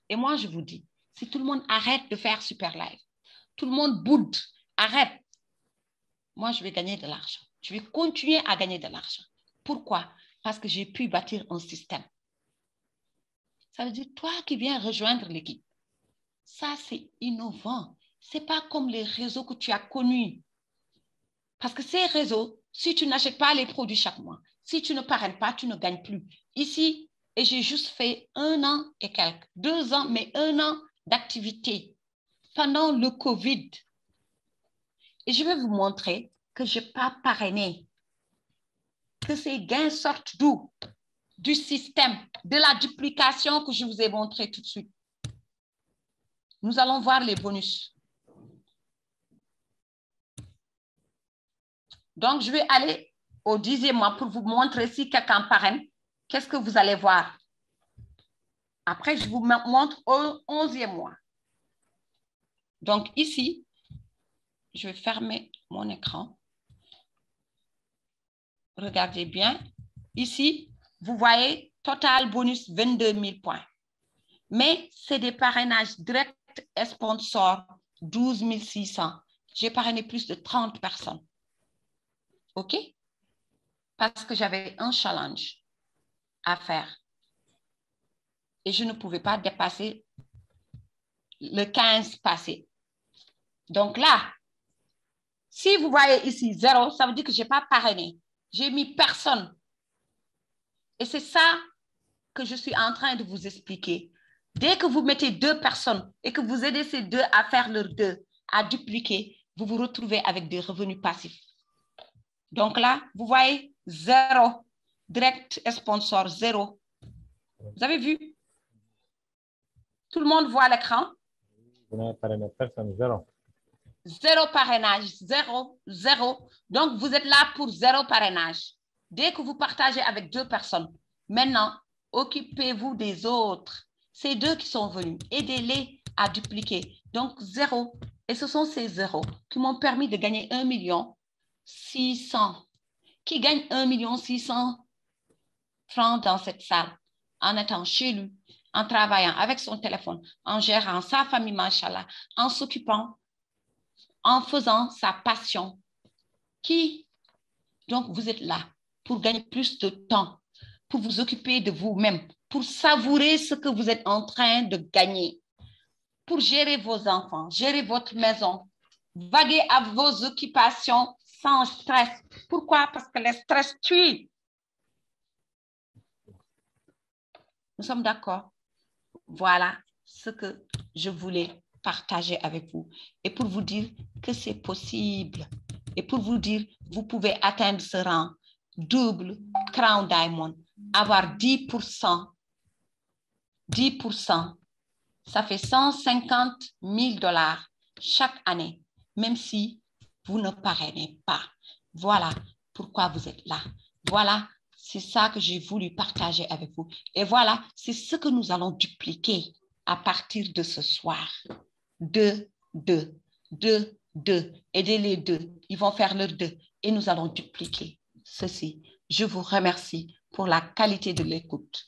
Et moi, je vous dis, si tout le monde arrête de faire Super Live, tout le monde boude, arrête, moi, je vais gagner de l'argent. Je vais continuer à gagner de l'argent. Pourquoi? Parce que j'ai pu bâtir un système. Ça veut dire, toi qui viens rejoindre l'équipe, ça, c'est innovant. Ce n'est pas comme les réseaux que tu as connus. Parce que ces réseaux, si tu n'achètes pas les produits chaque mois, si tu ne parraines pas, tu ne gagnes plus. Ici, et j'ai juste fait 1 an et quelques, 2 ans, mais 1 an d'activité pendant le COVID. Et je vais vous montrer que je n'ai pas parrainé, que ces gains sortent d'où? Du système, de la duplication que je vous ai montré tout de suite. Nous allons voir les bonus. Donc, je vais aller au 10e mois pour vous montrer si quelqu'un parraine. Qu'est-ce que vous allez voir? Après, je vous montre au 11e mois. Donc, ici, je vais fermer mon écran. Regardez bien. Ici, vous voyez, total bonus 22 000 points. Mais c'est des parrainages directs et sponsors, 12 600. J'ai parrainé plus de 30 personnes. OK? Parce que j'avais un challenge à faire. Et je ne pouvais pas dépasser le 15 passé. Donc là, si vous voyez ici 0, ça veut dire que je n'ai pas parrainé. J'ai mis personne. Et c'est ça que je suis en train de vous expliquer. Dès que vous mettez 2 personnes et que vous aidez ces 2 à faire leurs 2, à dupliquer, vous vous retrouvez avec des revenus passifs. Donc là, vous voyez 0. Direct et sponsor, 0. Vous avez vu? Tout le monde voit l'écran? Vous n'avez parrainé personne, 0. 0 parrainage, 0, 0. Donc, vous êtes là pour 0 parrainage. Dès que vous partagez avec 2 personnes, maintenant, occupez-vous des autres. Ces 2 qui sont venus, aidez-les à dupliquer. Donc, 0. Et ce sont ces 0 qui m'ont permis de gagner 1 600 000. Qui gagne 1 600 000 francs dans cette salle en étant chez lui, en travaillant avec son téléphone, en gérant sa famille, machallah, en s'occupant, en faisant sa passion. Donc, vous êtes là pour gagner plus de temps, pour vous occuper de vous-même, pour savourer ce que vous êtes en train de gagner, pour gérer vos enfants, gérer votre maison, vaguer à vos occupations sans stress. Pourquoi? Parce que le stress tue. Nous sommes d'accord? Voilà ce que je voulais partager avec vous et pour vous dire que c'est possible et pour vous dire vous pouvez atteindre ce rang double Crown Diamond, avoir 10%, ça fait 150 000 $ chaque année, même si vous ne parrainez pas. Voilà pourquoi vous êtes là. Voilà, c'est ça que j'ai voulu partager avec vous. Et voilà, c'est ce que nous allons dupliquer à partir de ce soir. 2, 2, 2, 2. Aidez les 2. Ils vont faire leurs 2 et nous allons dupliquer ceci. Je vous remercie pour la qualité de l'écoute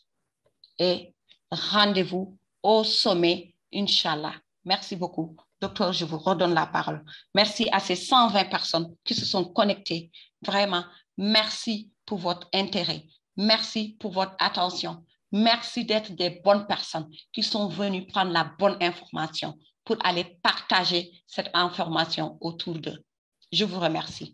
et rendez-vous au sommet, Inch'Allah. Merci beaucoup. Docteur, je vous redonne la parole. Merci à ces 120 personnes qui se sont connectées. Vraiment, merci pour votre intérêt. Merci pour votre attention. Merci d'être des bonnes personnes qui sont venues prendre la bonne information pour aller partager cette information autour d'eux. Je vous remercie.